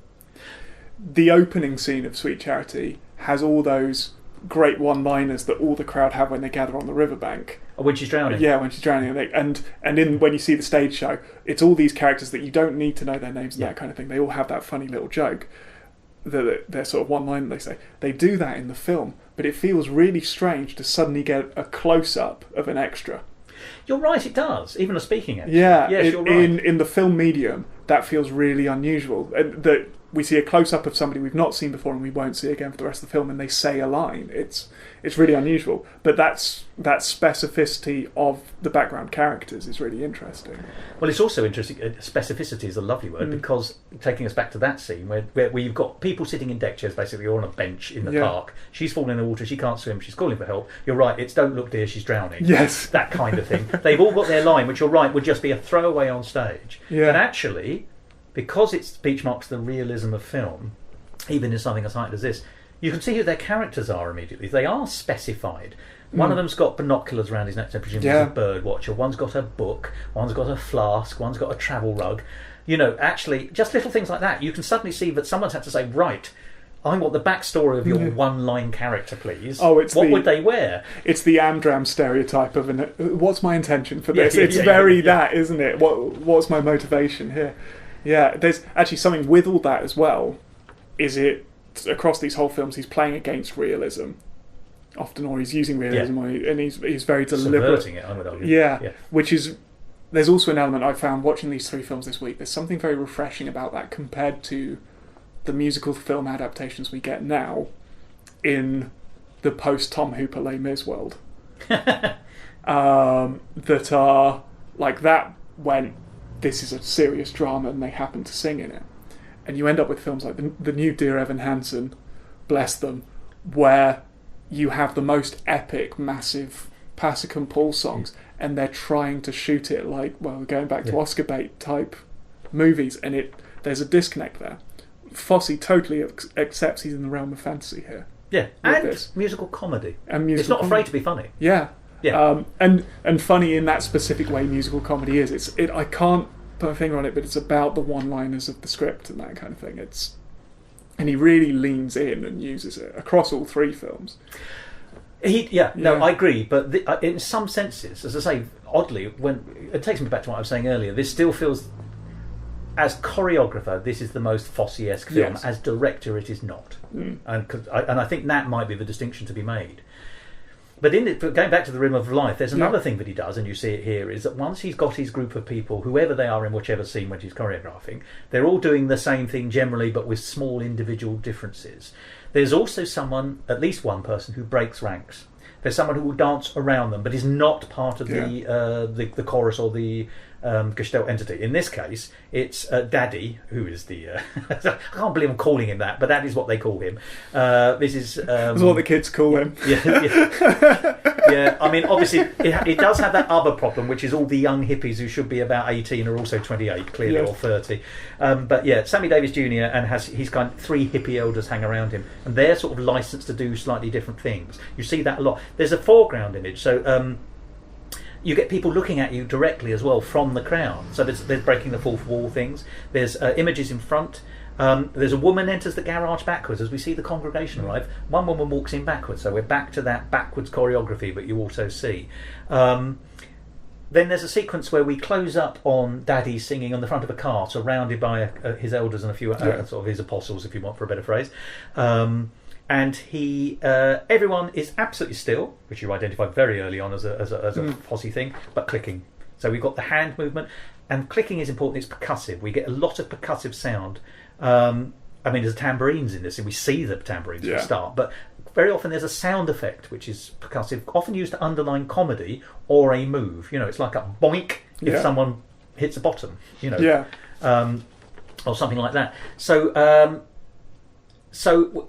The opening scene of Sweet Charity has all those great one-liners that all the crowd have when they gather on the riverbank. When she's drowning. Yeah, when she's drowning. And when you see the stage show, it's all these characters that you don't need to know their names and that kind of thing. They all have that funny little joke. They're sort of one-liner they say. They do that in the film, but it feels really strange to suddenly get a close-up of an extra. You're right, it does. Even a speaking extra. Yeah, yes, you're right. In the film medium, that feels really unusual. That we see a close-up of somebody we've not seen before and we won't see again for the rest of the film, and they say a line. It's really unusual. But that specificity of the background characters is really interesting. Well, it's also interesting. Specificity is a lovely word because taking us back to that scene where you've got people sitting in deck chairs, basically, or on a bench in the park. She's falling in the water. She can't swim. She's calling for help. You're right. It's "Don't look, dear. She's drowning." Yes, that kind of thing. They've all got their line, which you're right would just be a throwaway on stage. Yeah. But actually, because it benchmarks the realism of film, even in something as heightened as this, you can see who their characters are immediately. They are specified. One of them's got binoculars around his neck, so presumably he's a bird watcher. One's got a book. One's got a flask. One's got a travel rug. Actually, just little things like that. You can suddenly see that someone's had to say, right, I want the backstory of your one-line character, please. Oh, what would they wear? It's the Amdram stereotype of what's my intention for this? It's very that, isn't it? What's my motivation here? Yeah, there's actually something with all that as well. Is it across these whole films he's playing against realism often, or he's using realism, and he's very deliberate. Subverting it, I would argue. Yeah, which is, there's also an element I found watching these three films this week. There's something very refreshing about that compared to the musical film adaptations we get now in the post-Tom Hooper Les Mis world. That are like that when this is a serious drama and they happen to sing in it. And you end up with films like the new Dear Evan Hansen, bless them, where you have the most epic, massive Pasek and Paul songs, and they're trying to shoot it like, well, going back to Oscar bait type movies, and there's a disconnect there. Fosse totally accepts he's in the realm of fantasy here. Yeah, and musical comedy. It's not afraid to be funny. Yeah. And funny in that specific way musical comedy is. I can't put a finger on it, but it's about the one-liners of the script and that kind of thing. And he really leans in and uses it across all three films. I agree, but in some senses, as I say, oddly, when it takes me back to what I was saying earlier, this still feels, as choreographer, this is the most Fosse-esque film. Yes. As director, it is not, and I think that might be the distinction to be made. But going back to the Rhythm of Life, there's another thing that he does, and you see it here, is that once he's got his group of people, whoever they are in whichever scene when he's choreographing, they're all doing the same thing generally, but with small individual differences. There's also someone, at least one person, who breaks ranks. There's someone who will dance around them, but is not part of the chorus or the Gestalt entity. In this case, it's Daddy, who is the... I can't believe I'm calling him that, but that is what they call him. This is... That's what the kids call him. Yeah, I mean, obviously, it does have that other problem, which is all the young hippies who should be about 18 are also 28, clearly, Yes. or 30. But yeah, Sammy Davis Jr. and he's kind of 3 hippie elders hang around him, and they're sort of licensed to do slightly different things. You see that a lot. There's a foreground image, so you get people looking at you directly as well from the crowd. So there's breaking the fourth wall things. There's images in front. There's a woman enters the garage backwards as we see the congregation arrive. One woman walks in backwards, so we're back to that backwards choreography, but you also see. Then there's a sequence where we close up on Daddy singing on the front of a car, surrounded by his elders and a few sort of his apostles, if you want, for a better phrase. And everyone is absolutely still, which you identify very early on as a Fosse thing, but clicking. So we've got the hand movement, and clicking is important. It's percussive. We get a lot of percussive sound. I mean, there's tambourines in this, and we see the tambourines at the start, but very often there's a sound effect which is percussive, often used to underline comedy or a move. You know, it's like a boink if someone hits a bottom, you know, or something like that. So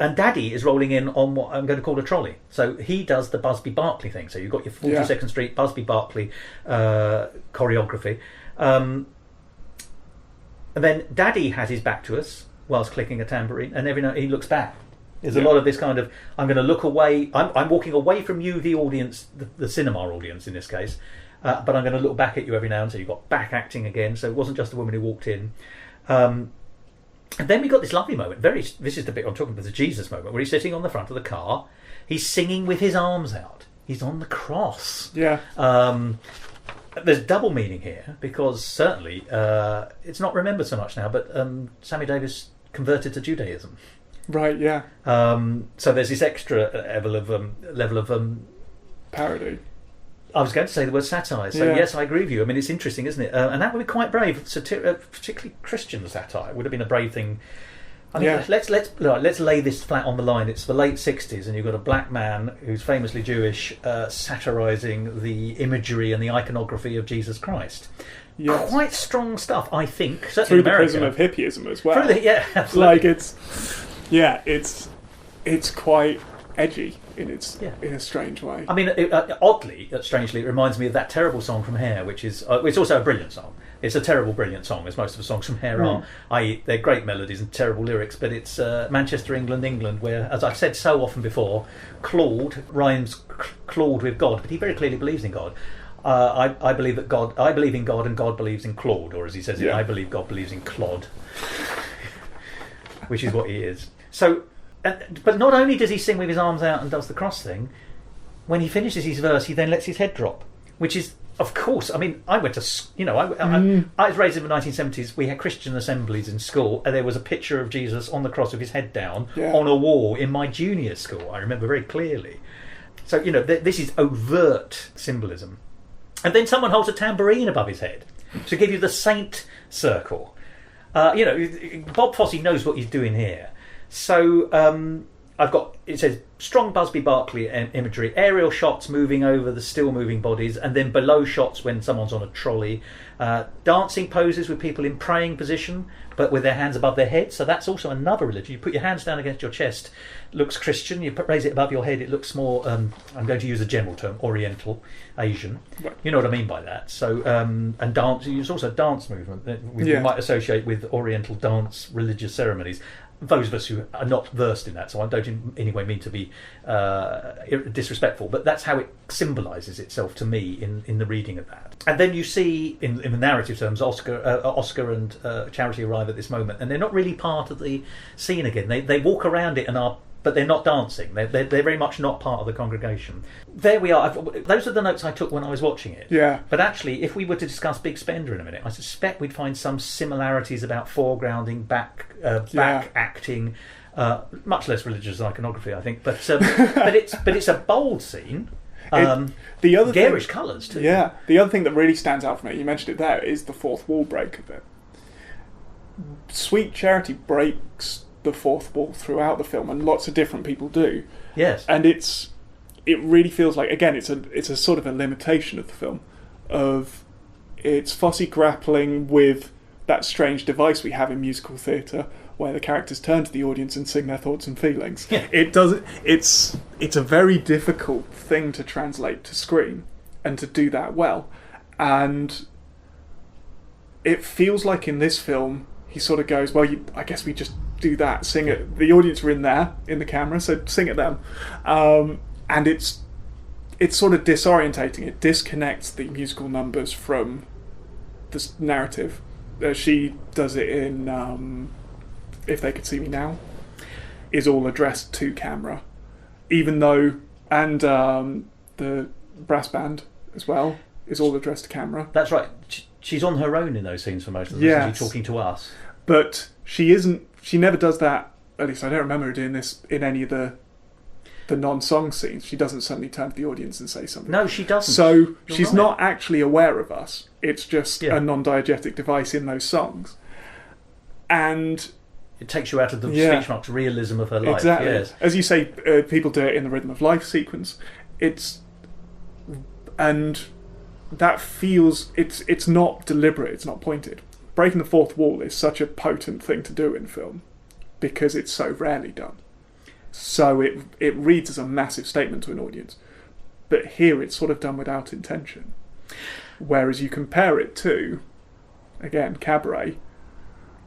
and Daddy is rolling in on what I'm going to call a trolley. So he does the Busby Berkeley thing. So you've got your 42nd Street Busby Berkeley choreography. And then Daddy has his back to us whilst clicking a tambourine, and every now he looks back. There's a lot of this kind of, I'm going to look away, I'm walking away from you, the audience, the cinema audience in this case, but I'm going to look back at you every now and then. So you've got back acting again, so it wasn't just the woman who walked in. And then we got this lovely moment, this is the bit I'm talking about, the Jesus moment, where he's sitting on the front of the car, he's singing with his arms out, he's on the cross. Yeah. There's double meaning here, because certainly it's not remembered so much now, but Sammy Davis converted to Judaism. Right, yeah. So there's this extra level of parody. I was going to say the word satire, so yes, I agree with you. I mean, it's interesting, isn't it? And that would be quite brave, particularly Christian satire. It would have been a brave thing. I mean, let's lay this flat on the line. It's the late 60s, and you've got a black man who's famously Jewish satirising the imagery and the iconography of Jesus Christ. Yes. Quite strong stuff, I think. Certainly through the prism of hippieism as well. Absolutely. Like it's quite edgy in a strange way. I mean, strangely, it reminds me of that terrible song from Hair, which is it's also a brilliant song. It's a terrible, brilliant song, as most of the songs from Hair are. I.e., they're great melodies and terrible lyrics, but it's Manchester, England, where, as I've said so often before, Claude rhymes Claude with God, but he very clearly believes in God. I believe in God, and God believes in Claude, or as he says, I believe God believes in Clod, which is what he is. So, but not only does he sing with his arms out and does the cross thing, when he finishes his verse, he then lets his head drop, which is, of course, I mean, I went to, I was raised in the 1970s. We had Christian assemblies in school, and there was a picture of Jesus on the cross with his head down on a wall in my junior school. I remember very clearly. So, this is overt symbolism. And then someone holds a tambourine above his head to give you the saint circle. Bob Fosse knows what he's doing here. So it says strong Busby Berkeley imagery, aerial shots moving over the still moving bodies, and then below shots when someone's on a trolley, dancing poses with people in praying position but with their hands above their head. So that's also another religion. You put your hands down against your chest, looks Christian. You raise it above your head, it looks more, I'm going to use a general term, Oriental, Asian. Right. You know what I mean by that. So and dance, there's also dance movement that we might associate with Oriental dance religious ceremonies. Those of us who are not versed in that, so I don't in any way mean to be disrespectful, but that's how it symbolises itself to me in the reading of that. And then you see, in the narrative terms, Oscar and Charity arrive at this moment, and they're not really part of the scene again. They walk around it but they're not dancing. They're very much not part of the congregation. There we are. Those are the notes I took when I was watching it. Yeah. But actually, if we were to discuss Big Spender in a minute, I suspect we'd find some similarities about foregrounding, back acting, much less religious iconography, I think. But it's a bold scene. The other garish colours too. Yeah. The other thing that really stands out for me, you mentioned it there, is the fourth wall break of it. Sweet Charity breaks the fourth wall throughout the film, and lots of different people do. Yes. And it really feels like, again, it's a sort of a limitation of the film, of it's Fosse grappling with that strange device we have in musical theatre where the characters turn to the audience and sing their thoughts and feelings. Yeah. It does. It's a very difficult thing to translate to screen and to do that well. And it feels like in this film he sort of goes, well, I guess we just do that, sing it. The audience are in there in the camera, so sing at them. And it's sort of disorientating. It disconnects the musical numbers from the narrative. She does it in If They Could See Me Now, is all addressed to camera, even though, and the brass band as well is all addressed to camera. That's right. She's on her own in those scenes for most of them. Yes. She's talking to us. But she isn't. She never does that. At least I don't remember her doing this in any of the non-song scenes. She doesn't suddenly turn to the audience and say something. No, she doesn't. So she's not actually aware of us. It's just Yeah. a non-diegetic device in those songs. And it takes you out of the Yeah. speech marks realism of her life. exactly, Yes. as you say, people do it in the Rhythm of Life sequence. And that feels it's not deliberate. It's not pointed. Breaking the fourth wall is such a potent thing to do in film because it's so rarely done. So it reads as a massive statement to an audience. But here it's sort of done without intention. Whereas you compare it to, again, Cabaret,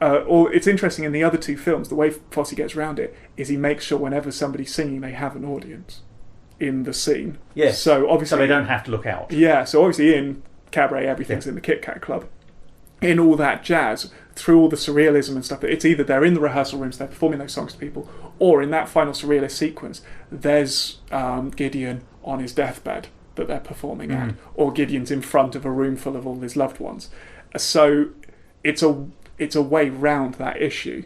or it's interesting in the other two films, the way Fosse gets around it is he makes sure whenever somebody's singing they have an audience in the scene. Yes. So obviously they don't have to look out. Yeah, so obviously in Cabaret everything's in the Kit Kat Club. In all that jazz, through all the surrealism and stuff, it's either they're in the rehearsal rooms, they're performing those songs to people, or in that final surrealist sequence, there's Gideon on his deathbed that they're performing at, or Gideon's in front of a room full of all his loved ones. So it's a way round that issue.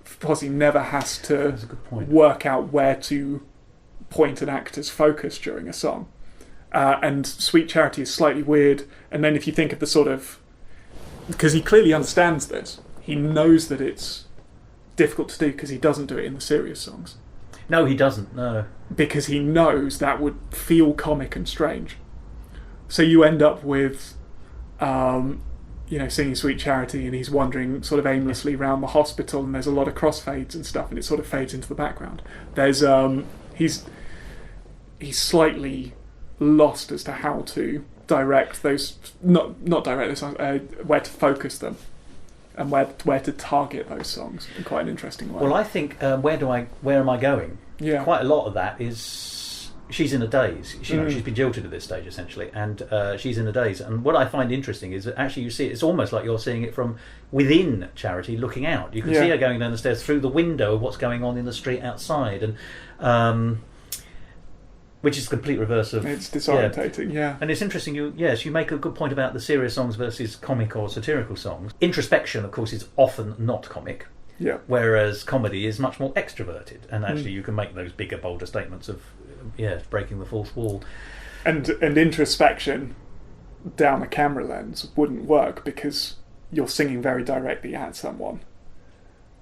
Fosse never has to That's a good point. work out where to point an actor's focus during a song. And Sweet Charity is slightly weird. And then if you think of the sort of... Because he clearly understands this. He knows that it's difficult to do because he doesn't do it in the serious songs. No, he doesn't. No. Because he knows that would feel comic and strange. So you end up with... singing Sweet Charity, and he's wandering sort of aimlessly around the hospital, and there's a lot of crossfades and stuff, and it sort of fades into the background. There's he's slightly lost as to how to direct those, not direct those songs, where to focus them, and where to target those songs in quite an interesting way. Well, I think where am I going? Yeah. Quite a lot of that is she's in a daze. She's been jilted at this stage essentially, and she's in a daze. And what I find interesting is that actually you see it's almost like you're seeing it from within Charity, looking out. You can see her going down the stairs through the window of what's going on in the street outside, and which is the complete reverse of... It's disorientating, yeah. And it's interesting, you make a good point about the serious songs versus comic or satirical songs. Introspection, of course, is often not comic. Yeah. Whereas comedy is much more extroverted, and actually you can make those bigger, bolder statements of breaking the fourth wall. And introspection down a camera lens wouldn't work because you're singing very directly at someone.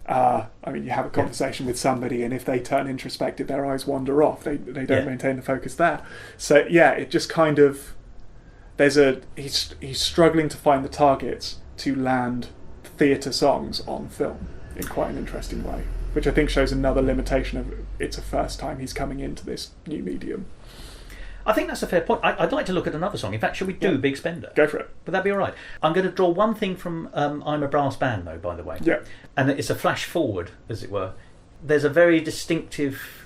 You have a conversation with somebody, and if they turn introspective, their eyes wander off. They don't maintain the focus there. So it just kind of he's struggling to find the targets to land theatre songs on film in quite an interesting way, which I think shows another limitation of it's a first time he's coming into this new medium. I think that's a fair point. I'd like to look at another song. In fact, should we do Big Spender? Go for it. Would that be all right? I'm going to draw one thing from I'm a Brass Band, though, by the way. Yeah. And it's a flash forward, as it were. There's a very distinctive...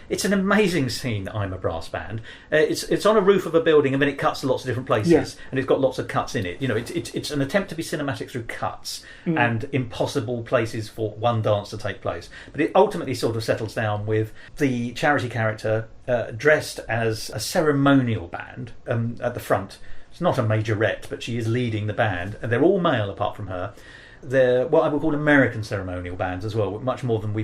It's an amazing scene, I'm a Brass Band. It's on a roof of a building, and then it cuts to lots of different places, and it's got lots of cuts in it. It's an attempt to be cinematic through cuts and impossible places for one dance to take place. But it ultimately sort of settles down with the Charity character dressed as a ceremonial band at the front. It's not a majorette, but she is leading the band, and they're all male apart from her. They're what I would call American ceremonial bands as well, much more than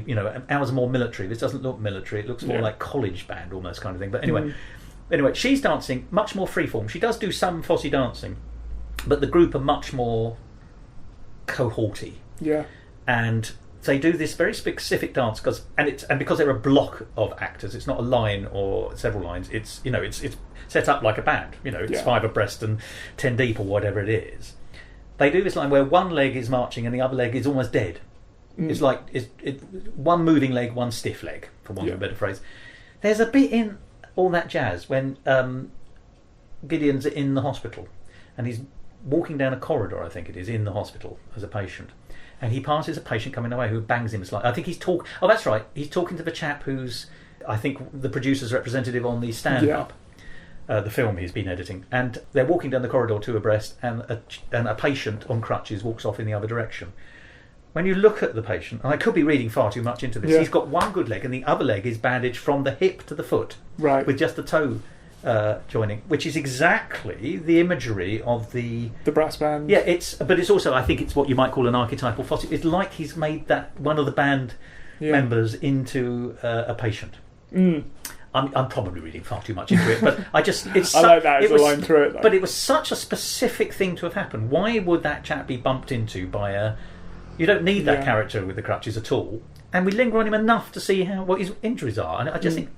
ours are more military. This doesn't look military, it looks more like college band almost kind of thing. But anyway, she's dancing much more freeform. She does do some Fosse dancing, but the group are much more cohorty. Yeah. And they do this very specific dance because they're a block of actors. It's not a line or several lines. It's set up like a band. It's 5 abreast and 10 deep or whatever it is. They do this line where one leg is marching and the other leg is almost dead. It's like one moving leg, one stiff leg, for want of a better phrase. There's a bit in all that jazz when Gideon's in the hospital and he's walking down a corridor, I think it is, in the hospital as a patient. And he passes a patient coming away who bangs him slightly. I think oh, that's right. He's talking to the chap who's, I think, the producer's representative on the stand-up. The film he's been editing, and they're walking down the corridor two abreast, and a patient on crutches walks off in the other direction. When you look at the patient, and I could be reading far too much into this, he's got one good leg, and the other leg is bandaged from the hip to the foot, right, with just the toe joining, which is exactly the imagery of the brass band. Yeah, but it's also, I think, it's what you might call an archetypal Fosse. It's like he's made that one of the band members into a patient. I'm probably reading far too much into it, but I like that as a line through it, though. But it was such a specific thing to have happened. Why would that chap be bumped into by a... You don't need that character with the crutches at all. And we linger on him enough to see what his injuries are. And I just think,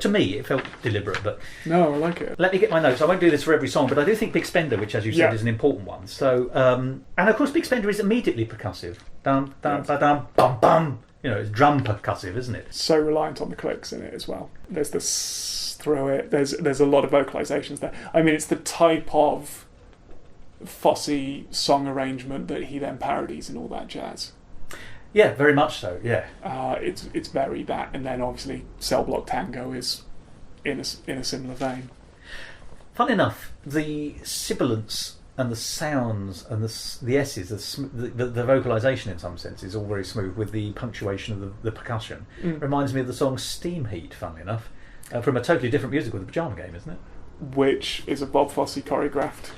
to me, it felt deliberate. But no, I like it. Let me get my notes. I won't do this for every song, but I do think Big Spender, which, as you said, is an important one. So, and of course, Big Spender is immediately percussive. Dum, dum, ba, dum, bum, bum. It's drum percussive, isn't it? So reliant on the clicks in it as well. There's this through it. There's a lot of vocalisations there. I mean, it's the type of Fosse song arrangement that he then parodies in all that jazz. Yeah, very much so. Yeah, it's very that, and then obviously Cell Block Tango is in a similar vein. Fun enough, the sibilance and the sounds and the S's, the vocalisation in some sense is all very smooth with the punctuation of the percussion. Reminds me of the song Steam Heat, funnily enough, from a totally different musical, The Pyjama Game, isn't it? Which is a Bob Fosse choreographed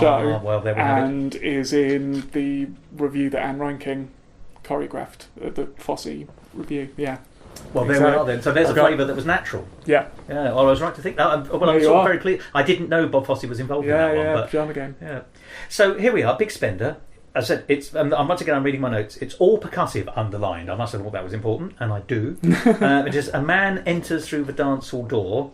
show. Well, there we have it. And is in the review that Anne Reinking choreographed, the Fosse review, Well, there we are then. So there's a flavour that was natural. Yeah. Well, I was right to think that. I'm sort of very clear. I didn't know Bob Fosse was involved in that one. But, Pyjama Game. Yeah. So here we are, Big Spender. As I said, it's. Once again, I'm reading my notes. It's all percussive, underlined. I must have thought that was important, and I do. It is a man enters through the dance hall door.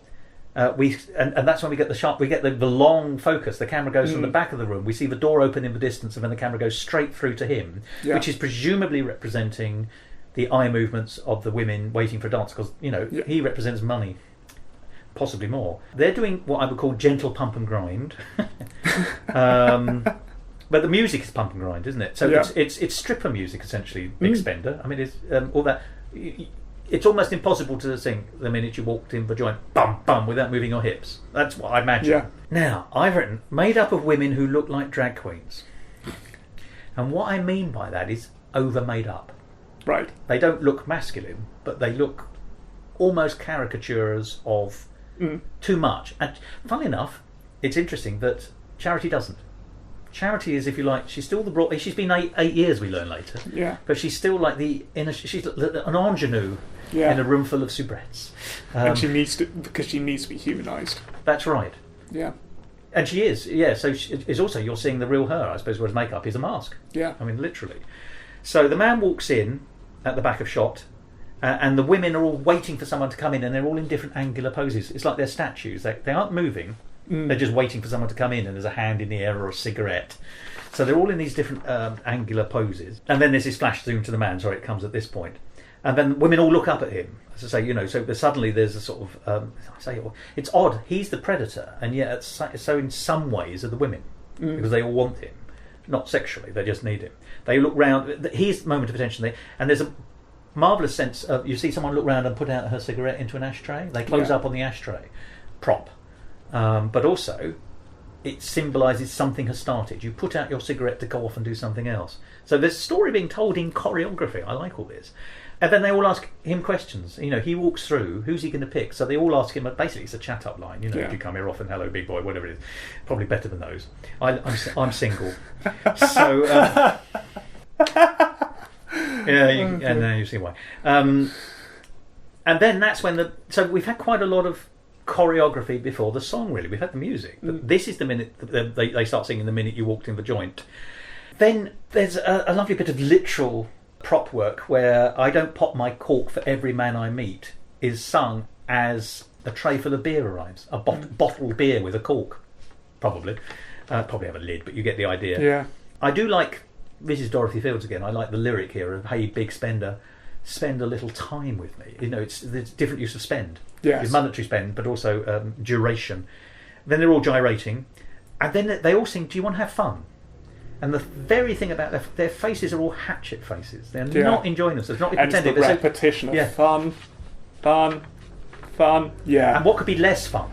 And that's when we get the long focus. The camera goes from the back of the room. We see the door open in the distance, and then the camera goes straight through to him, which is presumably representing the eye movements of the women waiting for a dance, because he represents money, possibly more. They're doing what I would call gentle pump and grind, but the music is pump and grind, isn't it? So it's stripper music essentially. Big Spender. I mean, it's all that. It's almost impossible to sing the minute you walked in the joint, bum bum, without moving your hips. That's what I imagine. Yeah. Now I've written made up of women who look like drag queens, and what I mean by that is over made up. Right. They don't look masculine, but they look almost caricatures of too much. And funnily enough, it's interesting that Charity doesn't. Charity is, if you like, she's still she's been 8 years, we learn later. Yeah. But she's still like she's an ingenue in a room full of soubrettes. And she needs to be humanised. That's right. Yeah. And she is, yeah. So it's also, you're seeing the real her, I suppose, whereas makeup is a mask. Yeah. I mean, literally. So the man walks in at the back of shot, and the women are all waiting for someone to come in, and they're all in different angular poses. It's like they're statues. They aren't moving. They're just waiting for someone to come in, and there's a hand in the air or a cigarette. So they're all in these different angular poses. And then there's this flash zoom to the man. Sorry, it comes at this point. And then women all look up at him. As I say, so suddenly there's a sort of... it's odd. He's the predator, and yet so in some ways are the women. Because they all want him. Not sexually, they just need him. They look round. He's the moment of attention there. And there's a marvellous sense of... You see someone look round and put out her cigarette into an ashtray. They close up on the ashtray. Prop. But also, it symbolises something has started. You put out your cigarette to go off and do something else. So there's a story being told in choreography. I like all this. And then they all ask him questions. He walks through. Who's he going to pick? So they all ask him. Basically, it's a chat-up line. Do you come here often? Hello, big boy. Whatever it is. Probably better than those. I'm single. So and you see why. And then that's when so we've had quite a lot of choreography before the song. Really, we've had the music. But this is the minute they start singing. The minute you walked in the joint. Then there's a lovely bit of literal prop work where I don't pop my cork for every man I meet is sung as a tray full of beer arrives. A bottled beer with a cork. Probably have a lid, but you get the idea. Yeah. I do like Mrs. Dorothy Fields again. I like the lyric here of "Hey, big spender, spend a little time with me." You know, it's the different use of spend. Yes. It's monetary spend, but also duration. Then they're all gyrating, and then they all sing, "Do you want to have fun?" And the very thing about their faces are all hatchet faces. They're not enjoying themselves. Not And it's the repetition of fun, fun, fun. Yeah. And what could be less fun?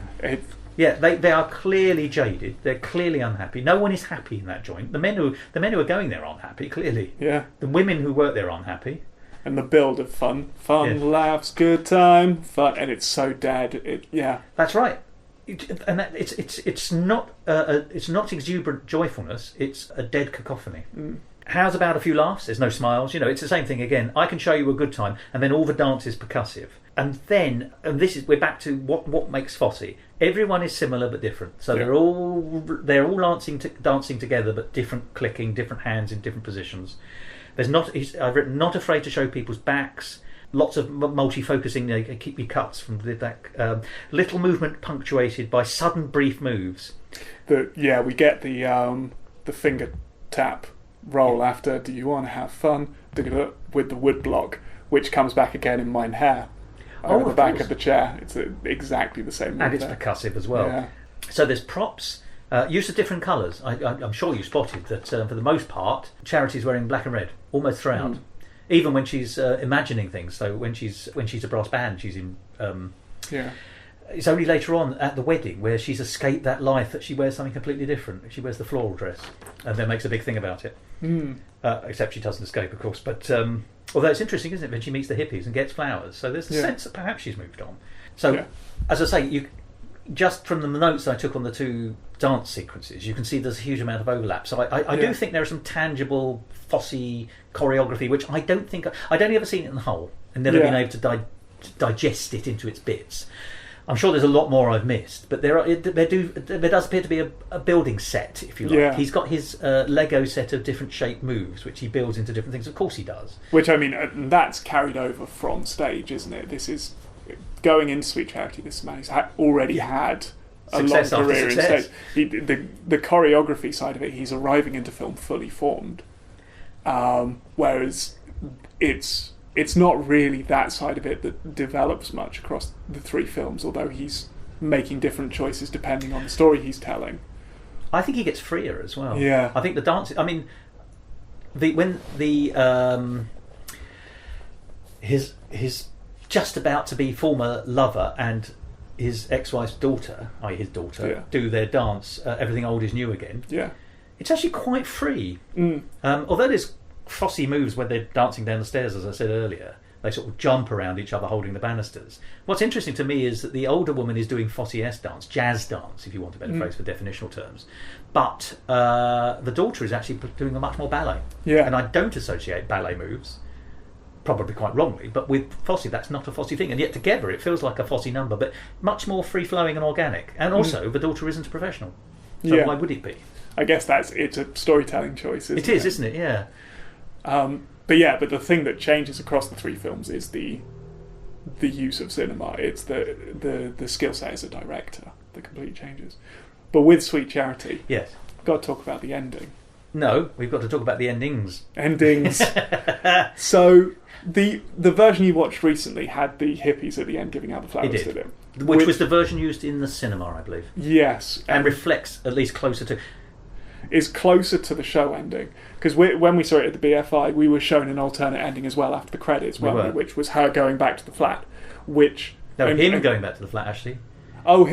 They are clearly jaded. They're clearly unhappy. No one is happy in that joint. The men who are going there aren't happy. Clearly. Yeah. The women who work there aren't happy. And the build of fun, laughs, good time, fun, and it's so dead. That's right. It's not exuberant joyfulness. It's a dead cacophony. How's about a few laughs? There's no smiles. You know, it's the same thing again. I can show you a good time, and then all the dance is percussive. And then, we're back to what makes Fosse. Everyone is similar but different. So they're all dancing together, but different clicking, different hands in different positions. I've written not afraid to show people's backs. Lots of multi-focusing, keep your cuts from the back. Little movement punctuated by sudden brief moves. We get the finger tap roll after "Do you want to have fun?" with the wood block, which comes back again in Mein Herr over the back of the chair. It's exactly the same. And it's percussive as well. Yeah. So there's props. Use of different colours. I'm sure you spotted that for the most part, Charity's wearing black and red almost throughout. Even when she's imagining things. So when she's a brass band, she's in. It's only later on at the wedding where she's escaped that life that she wears something completely different. She wears the floral dress, and then makes a big thing about it. Except she doesn't escape, of course. But although it's interesting, isn't it, when she meets the hippies and gets flowers? So there's a sense that perhaps she's moved on. So, as I say, just from the notes I took on the two dance sequences, you can see there's a huge amount of overlap. So I do think there are some tangible Fosse choreography, which I'd only ever seen it in the whole and never been able to digest it into its bits. I'm sure there's a lot more I've missed, but there does appear to be a building set, if you like. Yeah. He's got his Lego set of different shaped moves, which he builds into different things. Of course he does. Which, I mean, that's carried over from stage, isn't it? This is going into Sweet Charity. This man has already had a long career in stage. The choreography side of it, he's arriving into film fully formed, whereas it's not really that side of it that develops much across the three films, although he's making different choices depending on the story he's telling. I think he gets freer as well. Yeah. I think the dance... I mean, his just about to be former lover and his ex-wife's daughter, i.e. his daughter, do their dance, Everything Old Is New Again. Yeah. It's actually quite free. Although there's Fosse moves when they're dancing down the stairs, as I said earlier. They sort of jump around each other holding the banisters. What's interesting to me is that the older woman is doing Fosse-esque dance, jazz dance, if you want a better phrase for definitional terms. But the daughter is actually doing a much more ballet. Yeah. And I don't associate ballet moves, probably quite wrongly, but with Fosse, that's not a Fosse thing. And yet together it feels like a Fosse number, but much more free-flowing and organic. And also, the daughter isn't a professional. So why would it be? I guess it's a storytelling choice, isn't it? It is, isn't it? Yeah. But the thing that changes across the three films is the use of cinema. It's the skill set as a director that completely changes. But with Sweet Charity, yes, we've got to talk about the ending. No, we've got to talk about the endings. So the version you watched recently had the hippies at the end giving out the flowers to them, which was the version used in the cinema, I believe. Yes, and reflects at least closer to. Is closer to the show ending, because when we saw it at the BFI, we were shown an alternate ending as well after the credits, which was her going back to the flat. Him going back to the flat actually. Oh,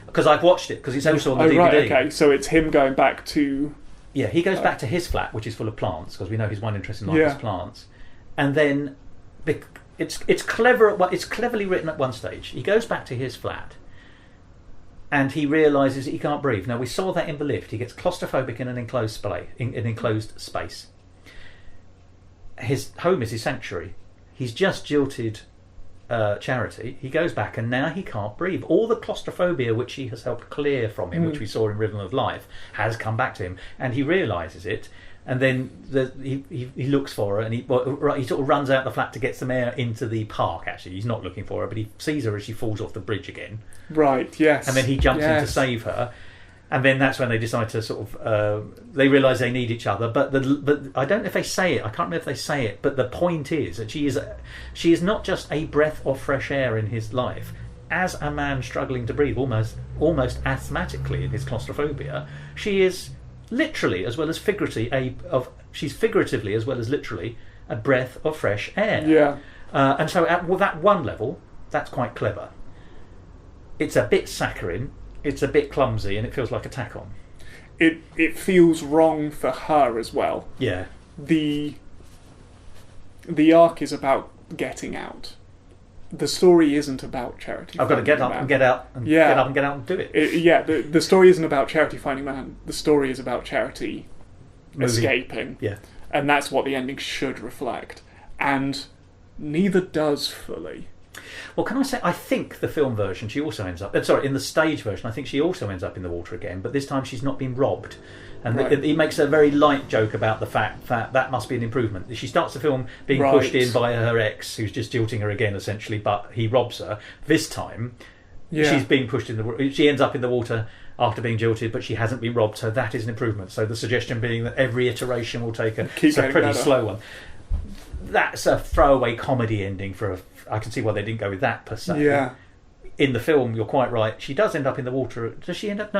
because I've watched it because it's also on the DVD. Right, okay, so it's him going back to. Yeah, he goes back to his flat, which is full of plants, because we know his one interest in life is plants, and then it's clever. It's cleverly written at one stage. He goes back to his flat. And he realises that he can't breathe. Now, we saw that in the lift. He gets claustrophobic in an enclosed space. His home is his sanctuary. He's just jilted Charity. He goes back and now he can't breathe. All the claustrophobia which she has helped clear from him, which we saw in Rhythm of Life, has come back to him. And he realises it. And then he looks for her and he sort of runs out the flat to get some air into the park, actually. He's not looking for her, but he sees her as she falls off the bridge again. Right, yes. And then he jumps in to save her. And then that's when they decide to sort of they realise they need each other. But I don't know if they say it. I can't remember if they say it. But the point is that she is not just a breath of fresh air in his life. As a man struggling to breathe, almost asthmatically in his claustrophobia, she is literally as well as figuratively she's figuratively as well as literally a breath of fresh air. Yeah. And so at that one level, that's quite clever. It's a bit saccharine. It's a bit clumsy, and it feels like a tack on. It feels wrong for her as well. Yeah. The arc is about getting out. The story isn't about Charity. I've got to get up and get out and get up and get out and do it. The story isn't about Charity finding man. The story is about Charity escaping. Yeah. And that's what the ending should reflect. And neither does fully. Well, can I say, I think the film version, she also ends up... in the stage version, I think she also ends up in the water again, but this time she's not been robbed. And right. He makes a very light joke about the fact that must be an improvement. She starts the film being pushed in by her ex, who's just jilting her again, essentially, but he robs her. This time, she's being pushed in the water. She ends up in the water after being jilted, but she hasn't been robbed, so that is an improvement. So the suggestion being that every iteration will take a pretty better. Slow one. That's a throwaway comedy ending I can see why they didn't go with that per se. Yeah. In the film, you're quite right. She does end up in the water. Does she end up?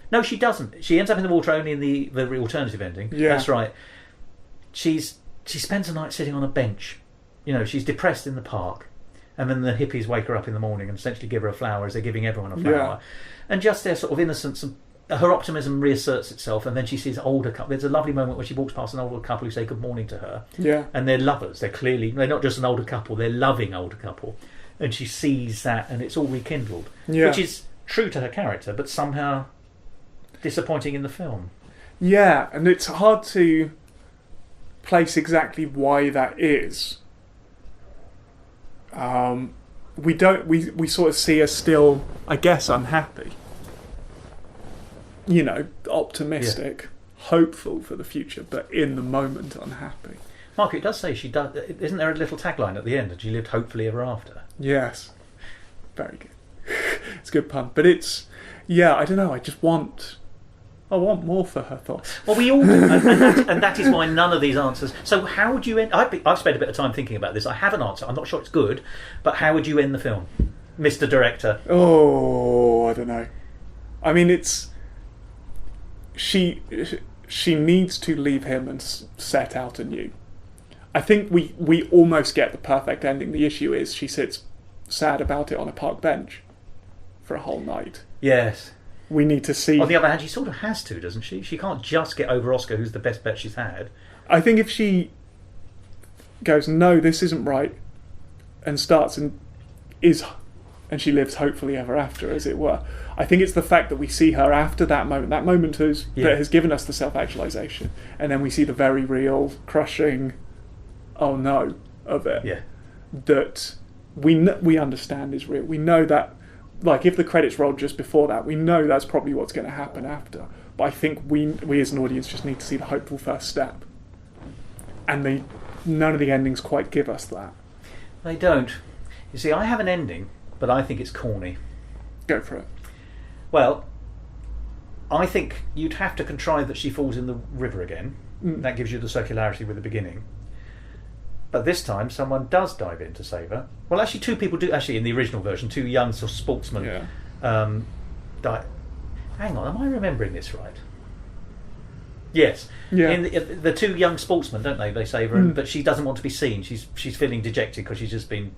No, she doesn't. She ends up in the water only in the alternative ending. Yeah. That's right. She spends the night sitting on a bench. She's depressed in the park, and then the hippies wake her up in the morning and essentially give her a flower as they're giving everyone a flower. Yeah. And just their sort of innocence and her optimism reasserts itself, and then she sees an older couple. There's a lovely moment where she walks past an older couple who say good morning to her. Yeah. And they're lovers. They're not just an older couple, they're loving older couple. And she sees that, and it's all rekindled. Yeah. Which is true to her character, but somehow disappointing in the film. Yeah, and it's hard to place exactly why that is. We sort of see her still, I guess, unhappy. Optimistic, hopeful for the future, but in the moment unhappy. Mark, it does say she does. Isn't there a little tagline at the end? And she lived hopefully ever after. Yes, very good. It's a good pun, but it's I don't know. I want more for her thoughts. Well, we all do, and that is why none of these answers. So, how would you end? I've spent a bit of time thinking about this. I have an answer. I'm not sure it's good, but how would you end the film, Mr. Director? Oh, I don't know. I mean, it's. She needs to leave him and set out anew. I think we almost get the perfect ending. The issue is she sits sad about it on a park bench for a whole night. Yes. We need to see... On the other hand, she sort of has to, doesn't she? She can't just get over Oscar, who's the best bet she's had. I think if she goes, no, this isn't right, and starts and she lives hopefully ever after, as it were. I think it's the fact that we see her after that moment that has given us the self-actualization, and then we see the very real, crushing, oh no, of it. Yeah. That we understand is real. We know that, like, if the credits rolled just before that, we know that's probably what's going to happen after. But I think we as an audience just need to see the hopeful first step. And none of the endings quite give us that. They don't. You see, I have an ending, but I think it's corny. Go for it. Well, I think you'd have to contrive that she falls in the river again. That gives you the circularity with the beginning. But this time, someone does dive in to save her. Well, actually, two people do. Actually, in the original version, two young sort of sportsmen die. Hang on, am I remembering this right? Yes. Yeah. In the two young sportsmen, don't they? They save her, but she doesn't want to be seen. She's feeling dejected because she's just been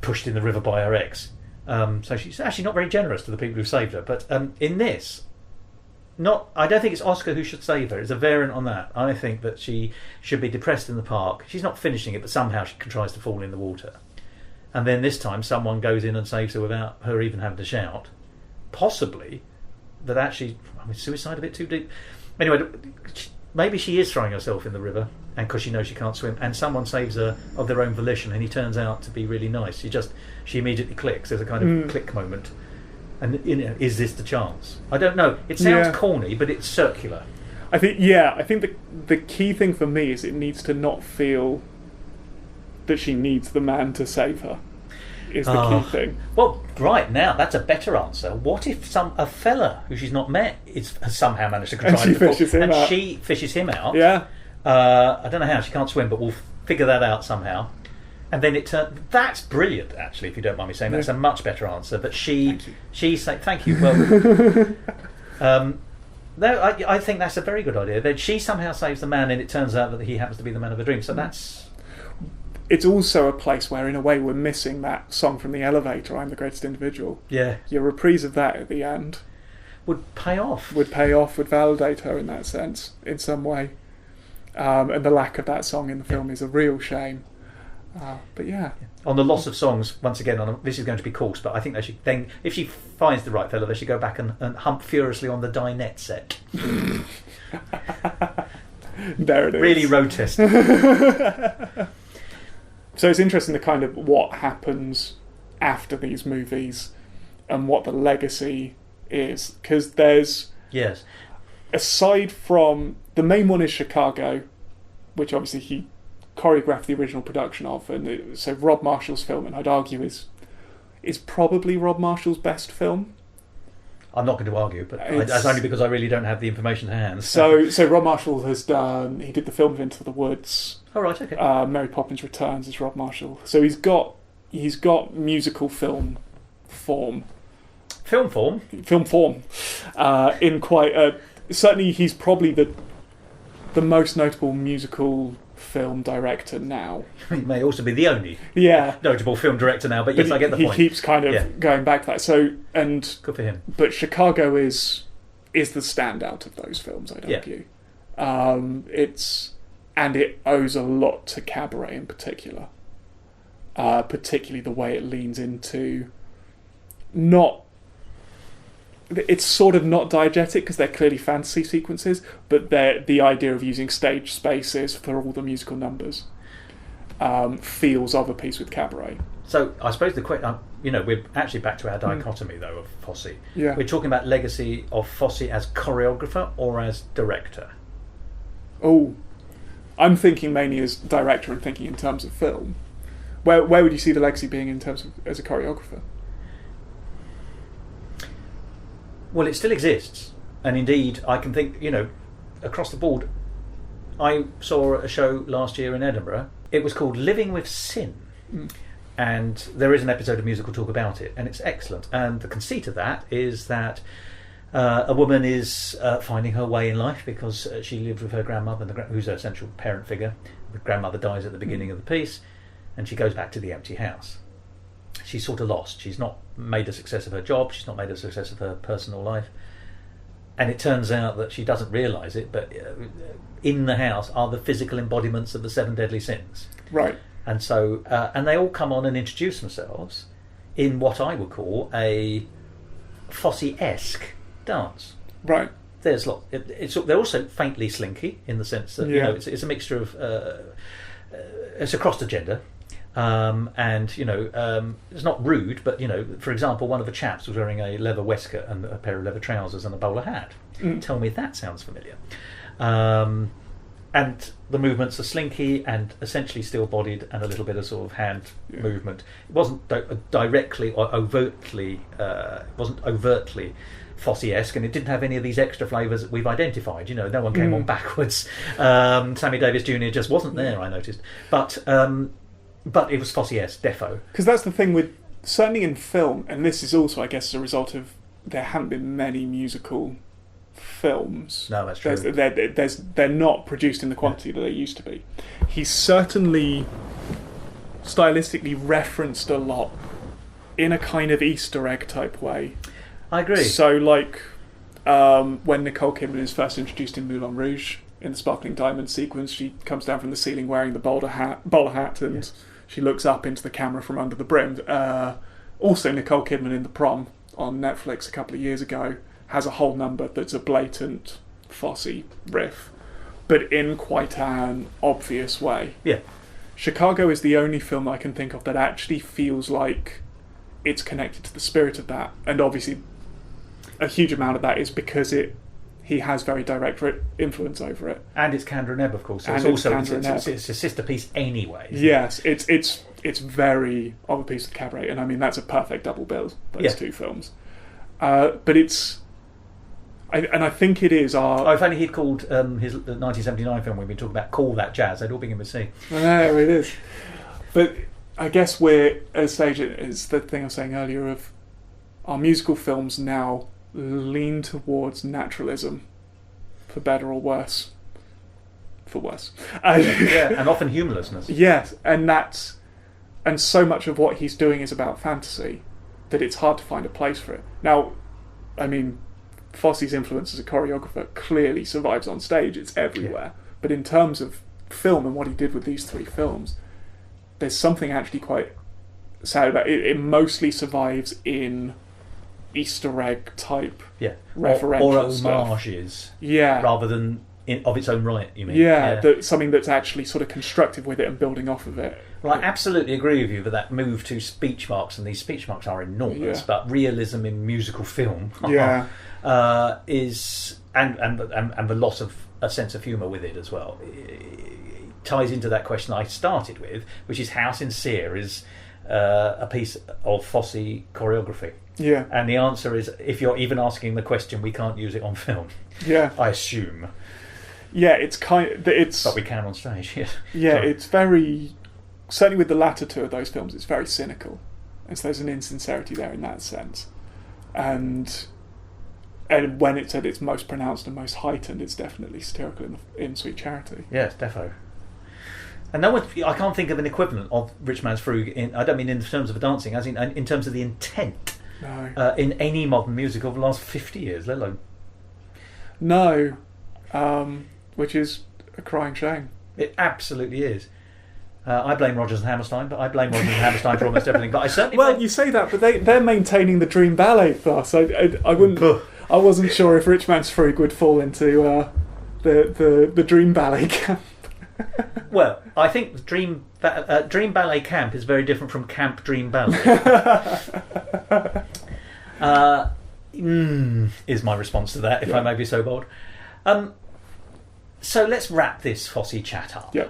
pushed in the river by her ex. So she's actually not very generous to the people who saved her. But in this, I don't think it's Oscar who should save her. It's a variant on that. I think that she should be depressed in the park. She's not finishing it, but somehow she contrives to fall in the water. And then this time someone goes in and saves her without her even having to shout. Possibly that actually... suicide a bit too deep. Anyway, maybe she is throwing herself in the river and because she knows she can't swim, and someone saves her of their own volition, and he turns out to be really nice. She immediately clicks. There's a kind of click moment. And is this the chance? I don't know. It sounds corny, but it's circular. I think the key thing for me is it needs to not feel that she needs the man to save her. is the key thing. Well, right now, that's a better answer. What if a fella who she's not met has somehow managed to contrive she fishes him out? Yeah. I don't know how, she can't swim, but we'll figure that out somehow. And then that's brilliant, actually, if you don't mind me saying. That's a much better answer. But thank you. Well, no, I think that's a very good idea. That she somehow saves the man, and it turns out that he happens to be the man of her dreams. So that's... It's also a place where, in a way, we're missing that song from the elevator, I'm the Greatest Individual. Yeah. Your reprise of that at the end... Would pay off, would validate her in that sense, in some way. And the lack of that song in the film is a real shame. But yeah. On the loss of songs, once again, this is going to be coarse, but I think they should then, if she finds the right fellow, they should go back and hump furiously on the dinette set. There it is. Really road test. So it's interesting the kind of what happens after these movies and what the legacy is, because there's aside from the main one is Chicago, which obviously he choreographed the original production of, and so Rob Marshall's film, and I'd argue is probably Rob Marshall's best film. I'm not going to argue, but that's only because I really don't have the information to hand. So Rob Marshall he did the film of Into the Woods. Oh right, okay. Mary Poppins Returns is Rob Marshall. So he's got musical film form. Film form? Film form. In quite certainly he's probably the most notable musical film director now. He may also be the only notable film director now, but yes, I get the point. He keeps kind of going back to that. So, and good for him. But Chicago is the standout of those films, I'd argue. It owes a lot to Cabaret in particular. Particularly the way it leans into it's sort of not diegetic because they're clearly fantasy sequences, but the idea of using stage spaces for all the musical numbers feels of a piece with Cabaret. So I suppose the question, we're actually back to our dichotomy though of Fosse. Yeah. We're talking about legacy of Fosse as choreographer or as director. Oh, I'm thinking mainly as director and thinking in terms of film. Where would you see the legacy being in terms of as a choreographer? Well, it still exists, and indeed, I can think, across the board. I saw a show last year in Edinburgh. It was called Living with Sin, and there is an episode of Musical Talk about it, and it's excellent. And the conceit of that is that a woman is finding her way in life because she lived with her grandmother, who's her central parent figure. The grandmother dies at the beginning of the piece, and she goes back to the empty house. She's sort of lost. She's not made a success of her job. She's not made a success of her personal life. And it turns out that she doesn't realise it, but in the house are the physical embodiments of the 7 deadly sins. Right. And so, and they all come on and introduce themselves in what I would call a Fosse-esque dance. Right. There's they're also faintly slinky in the sense that it's a mixture of it's across the gender. It's not rude, but for example, one of the chaps was wearing a leather waistcoat and a pair of leather trousers and a bowler hat. Tell me if that sounds familiar. And the movements are slinky and essentially still-bodied, and a little bit of sort of hand movement. It wasn't directly or overtly. Wasn't overtly Fosse-esque, and it didn't have any of these extra flavours that we've identified. No one came on backwards. Sammy Davis Jr. just wasn't there. I noticed, but it was Fosse-esque, defo. Because that's the thing with, certainly in film, and this is also, I guess, as a result of there haven't been many musical films. No, that's true. They're not produced in the quantity that they used to be. He's certainly stylistically referenced a lot in a kind of Easter egg type way. I agree. So, when Nicole Kidman is first introduced in Moulin Rouge, in the Sparkling Diamond sequence, she comes down from the ceiling wearing the bowler hat, and she looks up into the camera from under the brim. Also, Nicole Kidman in The Prom on Netflix a couple of years ago has a whole number that's a blatant Fosse riff, but in quite an obvious way. Yeah. Chicago is the only film I can think of that actually feels like it's connected to the spirit of that, and obviously a huge amount of that is because he has very direct influence over it. And it's Kander and Ebb, of course. So it's a sister piece anyway. Yes, it's it's very of a piece with Cabaret, and I mean that's a perfect double bill. Those two films, but it's. I think it is our... if only he'd called his 1979 film we've been talking about Call That Jazz, they'd all begin with C. There it is. But I guess we're at a stage, it's the thing I was saying earlier, of our musical films now lean towards naturalism, for better or worse. For worse. And often humourlessness. Yes, and so much of what he's doing is about fantasy that it's hard to find a place for it. Now, I mean... Fosse's influence as a choreographer clearly survives on stage, it's everywhere. But in terms of film and what he did with these 3 films, there's something actually quite sad about it. It mostly survives in Easter egg type referential or homages. Yeah. Rather than of its own right, you mean? Yeah, something that's actually sort of constructive with it and building off of it. Well, I absolutely agree with you that move to speech marks, and these speech marks are enormous, but realism in musical film is and the loss of a sense of humour with it as well. It ties into that question I started with, which is how sincere is a piece of Fosse choreography? Yeah. And the answer is, if you're even asking the question, we can't use it on film. Yeah. I assume. Yeah, it's but we can on stage. Yeah, it's very, certainly with the latter 2 of those films, it's very cynical, and so there's an insincerity there in that sense, and when it's at its most pronounced and most heightened, it's definitely satirical in Sweet Charity. Yes, defo. And I can't think of an equivalent of Rich Man's Frug. I don't mean in terms of dancing, as in terms of the intent. No. In any modern musical of the last 50 years, let alone. No. Which is a crying shame. It absolutely is. I blame Rodgers and Hammerstein, but I blame Rodgers and Hammerstein for almost everything. But I certainly you say that, but they're maintaining the Dream Ballet Thus. I wouldn't. I wasn't sure if Rich Man's Frug would fall into the Dream Ballet camp. Well, I think Dream Ballet Camp is very different from Camp Dream Ballet. Is my response to that, if I may be so bold. So let's wrap this Fosse chat up. Yeah.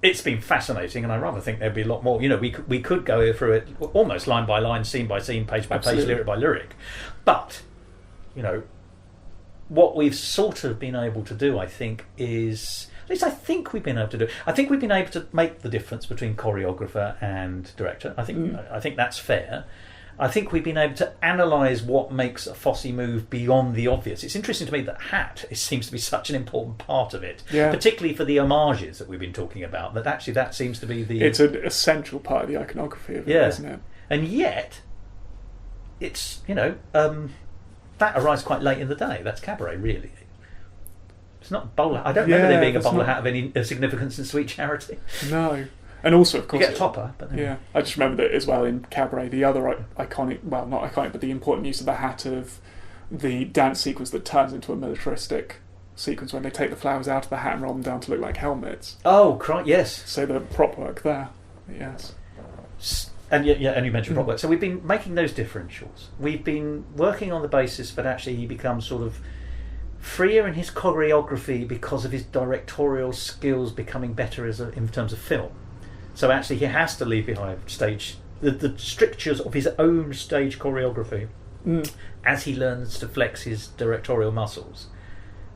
It's been fascinating, and I rather think there'd be a lot more. We could go through it almost line by line, scene by scene, page by page, lyric by lyric. But, what we've sort of been able to do, I think, is... At least I think we've been able to do. I think we've been able to make the difference between choreographer and director. I think that's fair. I think we've been able to analyse what makes a Fosse move beyond the obvious. It's interesting to me that hat seems to be such an important part of it, particularly for the homages that we've been talking about. That actually that seems to be the... It's an essential part of the iconography of it, isn't it? And yet, it's that arrives quite late in the day. That's Cabaret, really. It's not bowler. I don't remember there being a bowler hat of any significance in Sweet Charity. No. And also, of course... You get a topper. But I just remember that as well in Cabaret, the other iconic... Well, not iconic, but the important use of the hat of the dance sequence that turns into a militaristic sequence when they take the flowers out of the hat and roll them down to look like helmets. Oh, yes. So the prop work there, yes. And and you mentioned prop work. So we've been making those differentials. We've been working on the basis that actually he becomes sort of freer in his choreography because of his directorial skills becoming better in terms of film. So actually he has to leave behind the strictures of his own stage choreography as he learns to flex his directorial muscles.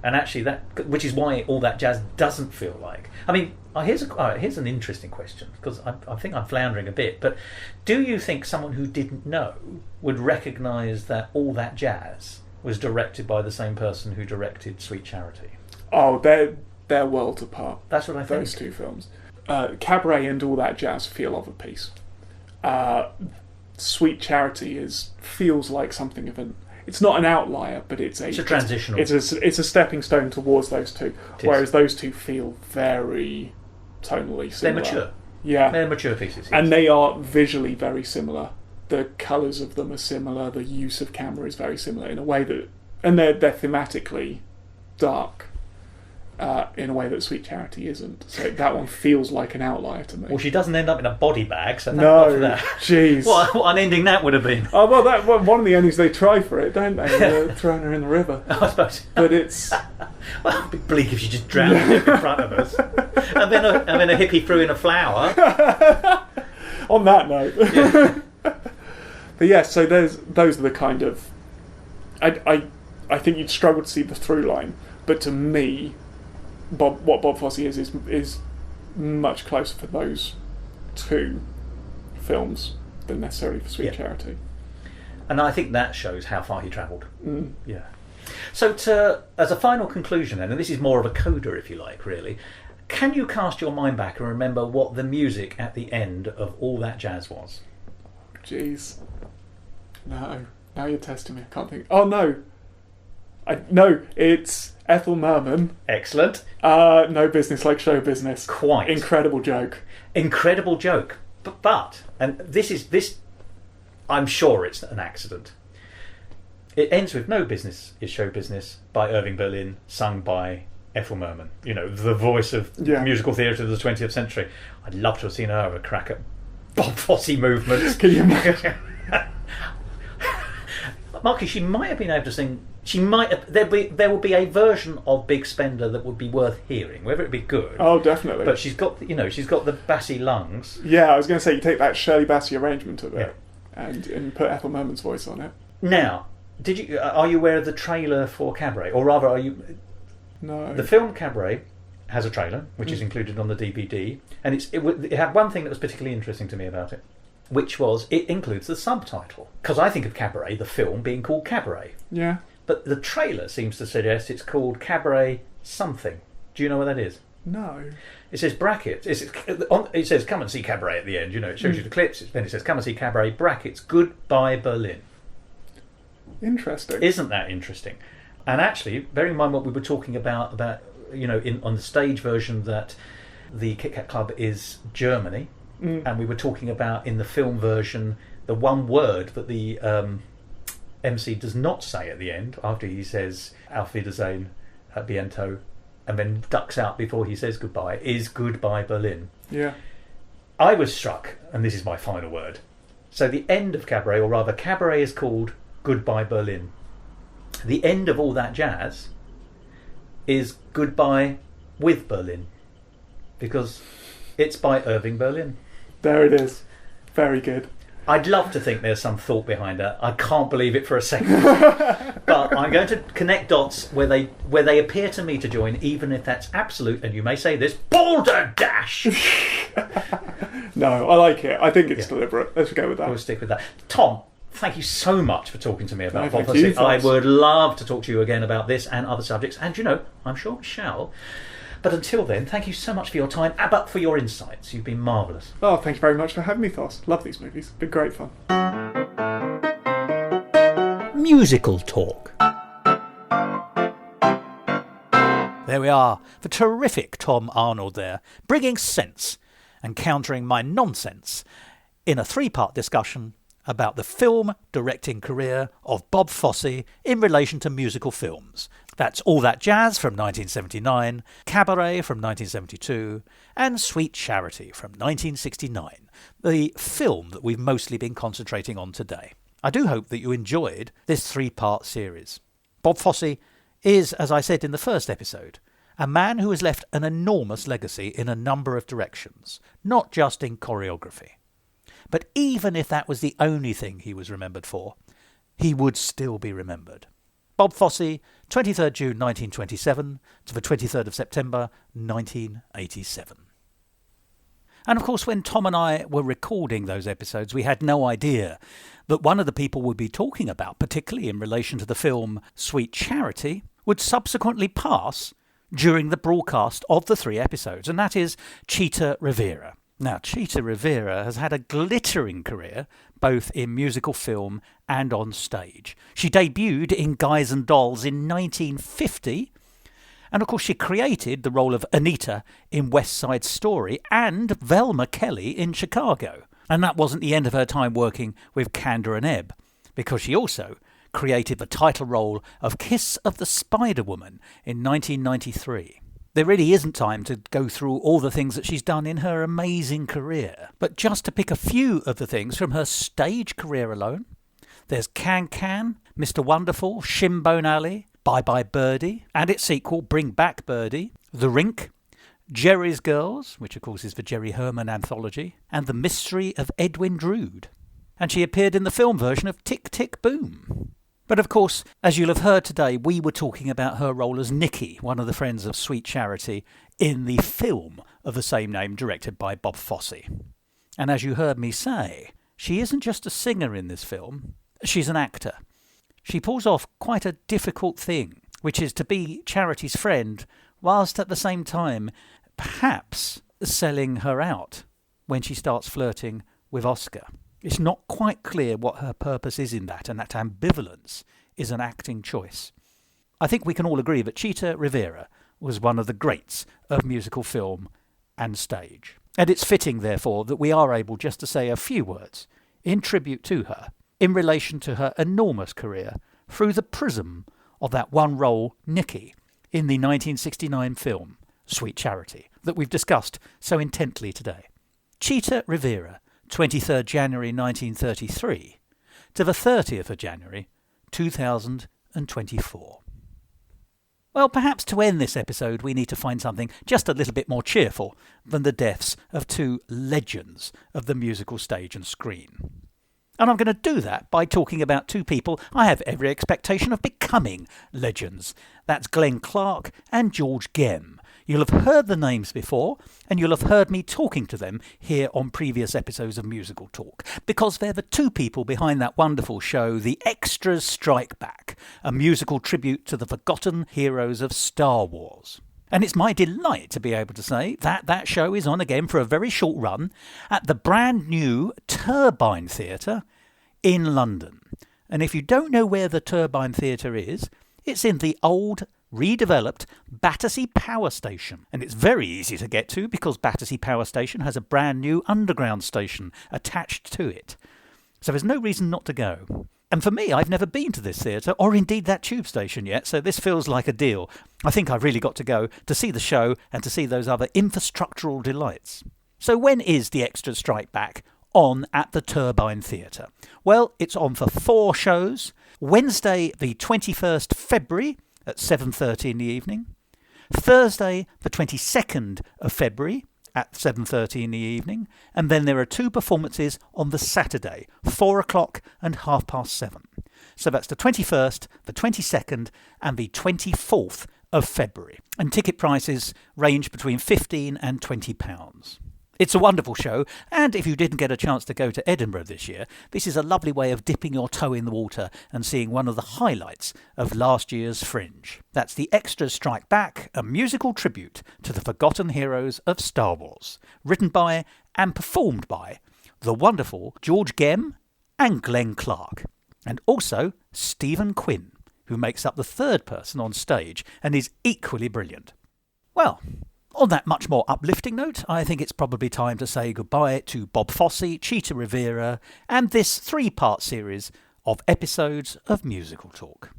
And actually which is why All That Jazz doesn't feel like... I mean, here's an interesting question, because I think I'm floundering a bit, but do you think someone who didn't know would recognise that All That Jazz was directed by the same person who directed Sweet Charity? Oh, they're worlds apart. That's what I think. Those two films. Cabaret and All That Jazz feel of a piece. Sweet Charity feels like something of an... It's not an outlier, but it's a transitional... It's a stepping stone towards those two, whereas those two feel very tonally similar. They're mature. Yeah. They're mature pieces. Yes. And they are visually very similar. The colours of them are similar, the use of camera is very similar in a way that... And they're thematically dark. In a way that Sweet Charity isn't. So that one feels like an outlier to me. Well, she doesn't end up in a body bag, so no, that. Jeez. What an ending that would have been. Oh, well, one of the endings they try for it, don't they? They're throwing her in the river. I suppose. But it's... Well, it'd be bleak if she just drowned in front of us. And then a hippie threw in a flower. On that note. Yeah. But yeah, so those are the kind of... I think you'd struggle to see the through line, but to me, what Bob Fosse is much closer for those two films than necessarily for Sweet Charity. And I think that shows how far he travelled. Mm. Yeah. So as a final conclusion then, and this is more of a coda if you like, really, can you cast your mind back and remember what the music at the end of All That Jazz was? Jeez. No. Now you're testing me. I can't think. Oh, no. No, it's Ethel Merman. Excellent. No Business Like Show Business. Quite. Incredible joke. Incredible joke. But and this, I'm sure it's an accident. It ends with No Business is Show Business by Irving Berlin, sung by Ethel Merman. You know, the voice of musical theatre of the 20th century. I'd love to have seen her have a crack at Bob Fosse movements. Can you imagine? Marky, she might have been able to sing. She might have. There will be a version of Big Spender that would be worth hearing, whether it be good. Oh, definitely. But she's got the bassy lungs. Yeah, I was going to say you take that Shirley Bassey arrangement of it and put Ethel Merman's voice on it. Now, are you aware of the trailer for Cabaret, or rather, are you? No. The film Cabaret has a trailer which is included on the DVD, and it had one thing that was particularly interesting to me about it, which was it includes the subtitle, because I think of Cabaret, the film, being called Cabaret. Yeah. But the trailer seems to suggest it's called Cabaret something. Do you know what that is? No. It says brackets. It says come and see Cabaret at the end. You know, it shows you the clips. Then it says come and see Cabaret brackets Goodbye Berlin. Interesting. Isn't that interesting? And actually, bearing in mind what we were talking about you know, on the stage version that the Kit Kat Club is Germany, and we were talking about in the film version the one word that the MC does not say at the end after he says Auf Wiedersehen, bientôt, and then ducks out before he says goodbye, is Goodbye Berlin. Yeah. I was struck, and this is my final word. So the end of Cabaret, or rather Cabaret, is called Goodbye Berlin. The end of All That Jazz is Goodbye with Berlin, because it's by Irving Berlin. There it is. Very good. I'd love to think there's some thought behind that. I can't believe it for a second. But I'm going to connect dots where they appear to me to join, even if that's absolute, and you may say this, balderdash! No, I like it. I think it's deliberate. Let's go with that. We'll stick with that. Tom, thank you so much for talking to me about Bob Fosse. Fosse. I would love to talk to you again about this and other subjects, and you know, I'm sure we shall. But until then, thank you so much for your time, but for your insights. You've been marvellous. Oh, thank you very much for having me, Thos. Love these movies. Been great fun. Musical talk. There we are. The terrific Tom Arnold there, bringing sense and countering my nonsense in a 3-part discussion about the film directing career of Bob Fosse in relation to musical films. That's All That Jazz from 1979, Cabaret from 1972, and Sweet Charity from 1969, the film that we've mostly been concentrating on today. I do hope that you enjoyed this 3-part series. Bob Fosse is, as I said in the first episode, a man who has left an enormous legacy in a number of directions, not just in choreography. But even if that was the only thing he was remembered for, he would still be remembered. Bob Fosse, 23rd June 1927 to the 23rd of September 1987. And of course, when Tom and I were recording those episodes, we had no idea that one of the people we'd be talking about, particularly in relation to the film Sweet Charity, would subsequently pass during the broadcast of the 3 episodes, and that is Chita Rivera. Now, Chita Rivera has had a glittering career, both in musical film and on stage. She debuted in Guys and Dolls in 1950, and of course she created the role of Anita in West Side Story and Velma Kelly in Chicago. And that wasn't the end of her time working with Kander and Ebb, because she also created the title role of Kiss of the Spider-Woman in 1993. There really isn't time to go through all the things that she's done in her amazing career. But just to pick a few of the things from her stage career alone, there's Can Can, Mr. Wonderful, Shinbone Alley, Bye Bye Birdie, and its sequel, Bring Back Birdie, The Rink, Jerry's Girls, which of course is the Jerry Herman anthology, and The Mystery of Edwin Drood. And she appeared in the film version of Tick, Tick, Boom. But of course, as you'll have heard today, we were talking about her role as Nikki, one of the friends of Sweet Charity, in the film of the same name directed by Bob Fosse. And as you heard me say, she isn't just a singer in this film, she's an actor. She pulls off quite a difficult thing, which is to be Charity's friend, whilst at the same time perhaps selling her out when she starts flirting with Oscar. It's not quite clear what her purpose is in that, and that ambivalence is an acting choice. I think we can all agree that Chita Rivera was one of the greats of musical film and stage. And it's fitting, therefore, that we are able just to say a few words in tribute to her in relation to her enormous career through the prism of that one role, Nikki, in the 1969 film Sweet Charity, that we've discussed so intently today. Chita Rivera, 23rd January 1933 to the 30th of January 2024. Well, perhaps to end this episode we need to find something just a little bit more cheerful than the deaths of two legends of the musical stage and screen. And I'm going to do that by talking about two people I have every expectation of becoming legends. That's Glenn Clark and George Gem. You'll have heard the names before, and you'll have heard me talking to them here on previous episodes of Musical Talk, because they're the two people behind that wonderful show, The Extras Strike Back, a musical tribute to the forgotten heroes of Star Wars. And it's my delight to be able to say that that show is on again for a very short run at the brand new Turbine Theatre in London. And if you don't know where the Turbine Theatre is, it's in the old redeveloped Battersea Power Station. And it's very easy to get to because Battersea Power Station has a brand new underground station attached to it. So there's no reason not to go. And for me, I've never been to this theatre or indeed that tube station yet, so this feels like a deal. I think I've really got to go to see the show and to see those other infrastructural delights. So when is The Extras Strike Back on at the Turbine Theatre? Well, it's on for 4 shows. Wednesday, the 21st February, at 7:30 in the evening. Thursday, the 22nd of February at 7:30 in the evening. And then there are 2 performances on the Saturday, 4 o'clock and 7:30. So that's the 21st, the 22nd and the 24th of February. And ticket prices range between £15 and £20. It's a wonderful show, and if you didn't get a chance to go to Edinburgh this year, this is a lovely way of dipping your toe in the water and seeing one of the highlights of last year's Fringe. That's The Extras Strike Back, a musical tribute to the forgotten heroes of Star Wars, written by and performed by the wonderful George Gem and Glenn Clark, and also Stephen Quinn, who makes up the third person on stage and is equally brilliant. Well, on that much more uplifting note, I think it's probably time to say goodbye to Bob Fosse, Chita Rivera, and this 3-part series of episodes of Musical Talk.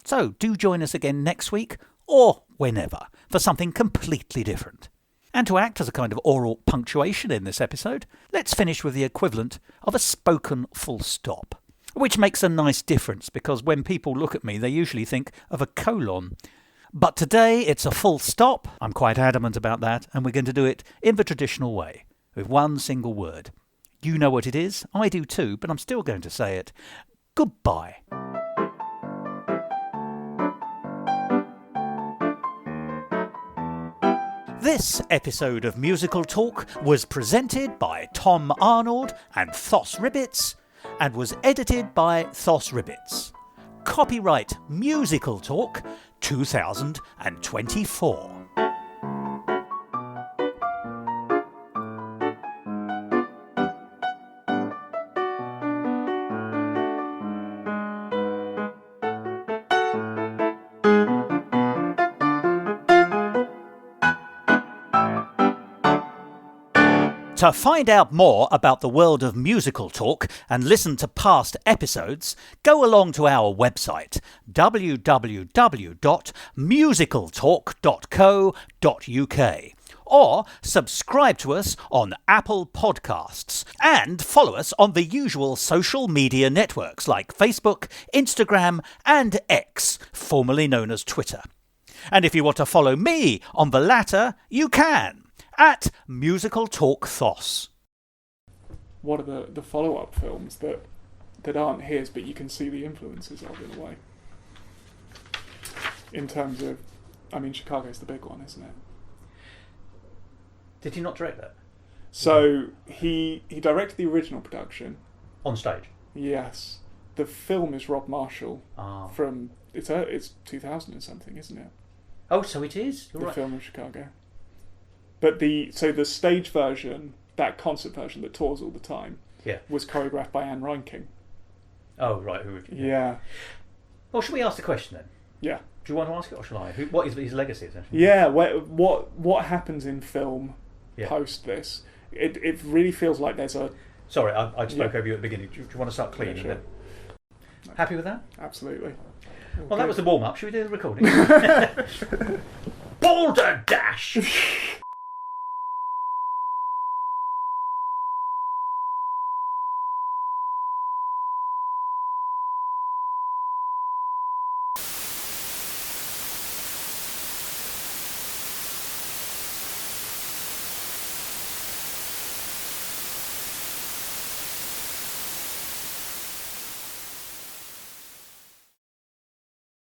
So do join us again next week, or whenever, for something completely different. And to act as a kind of oral punctuation in this episode, let's finish with the equivalent of a spoken full stop, which makes a nice difference because when people look at me, they usually think of a colon. But today it's a full stop. I'm quite adamant about that, and we're going to do it in the traditional way, with one single word. You know what it is, I do too, but I'm still going to say it. Goodbye. This episode of Musical Talk was presented by Tom Arnold and Thos Ribbits, and was edited by Thos Ribbits. Copyright Musical Talk 2024. To find out more about the world of Musical Talk and listen to past episodes, go along to our website www.musicaltalk.co.uk or subscribe to us on Apple Podcasts and follow us on the usual social media networks like Facebook, Instagram and X, formerly known as Twitter. And if you want to follow me on the latter, you can, at Musical Talk Thos. What are the follow-up films that aren't his, but you can see the influences of in a way? In terms of, I mean, Chicago's the big one, isn't it? Did he not direct that? So he directed the original production. On stage? Yes. The film is Rob Marshall from, it's 2000 and something, isn't it? Oh, so it is? You're the right. film of Chicago. But the stage version, that concert version that tours all the time, was choreographed by Anne Reinking. Oh, right. Yeah. Well, should we ask the question then? Yeah. Do you want to ask it or shall I? What is his legacy, essentially? Yeah, what happens in film post this? It really feels like there's a... Sorry, I spoke over you at the beginning. Do you want to start clean? Yeah, sure. Happy with that? Absolutely. Well, that was the warm-up. Should we do the recording? Balderdash!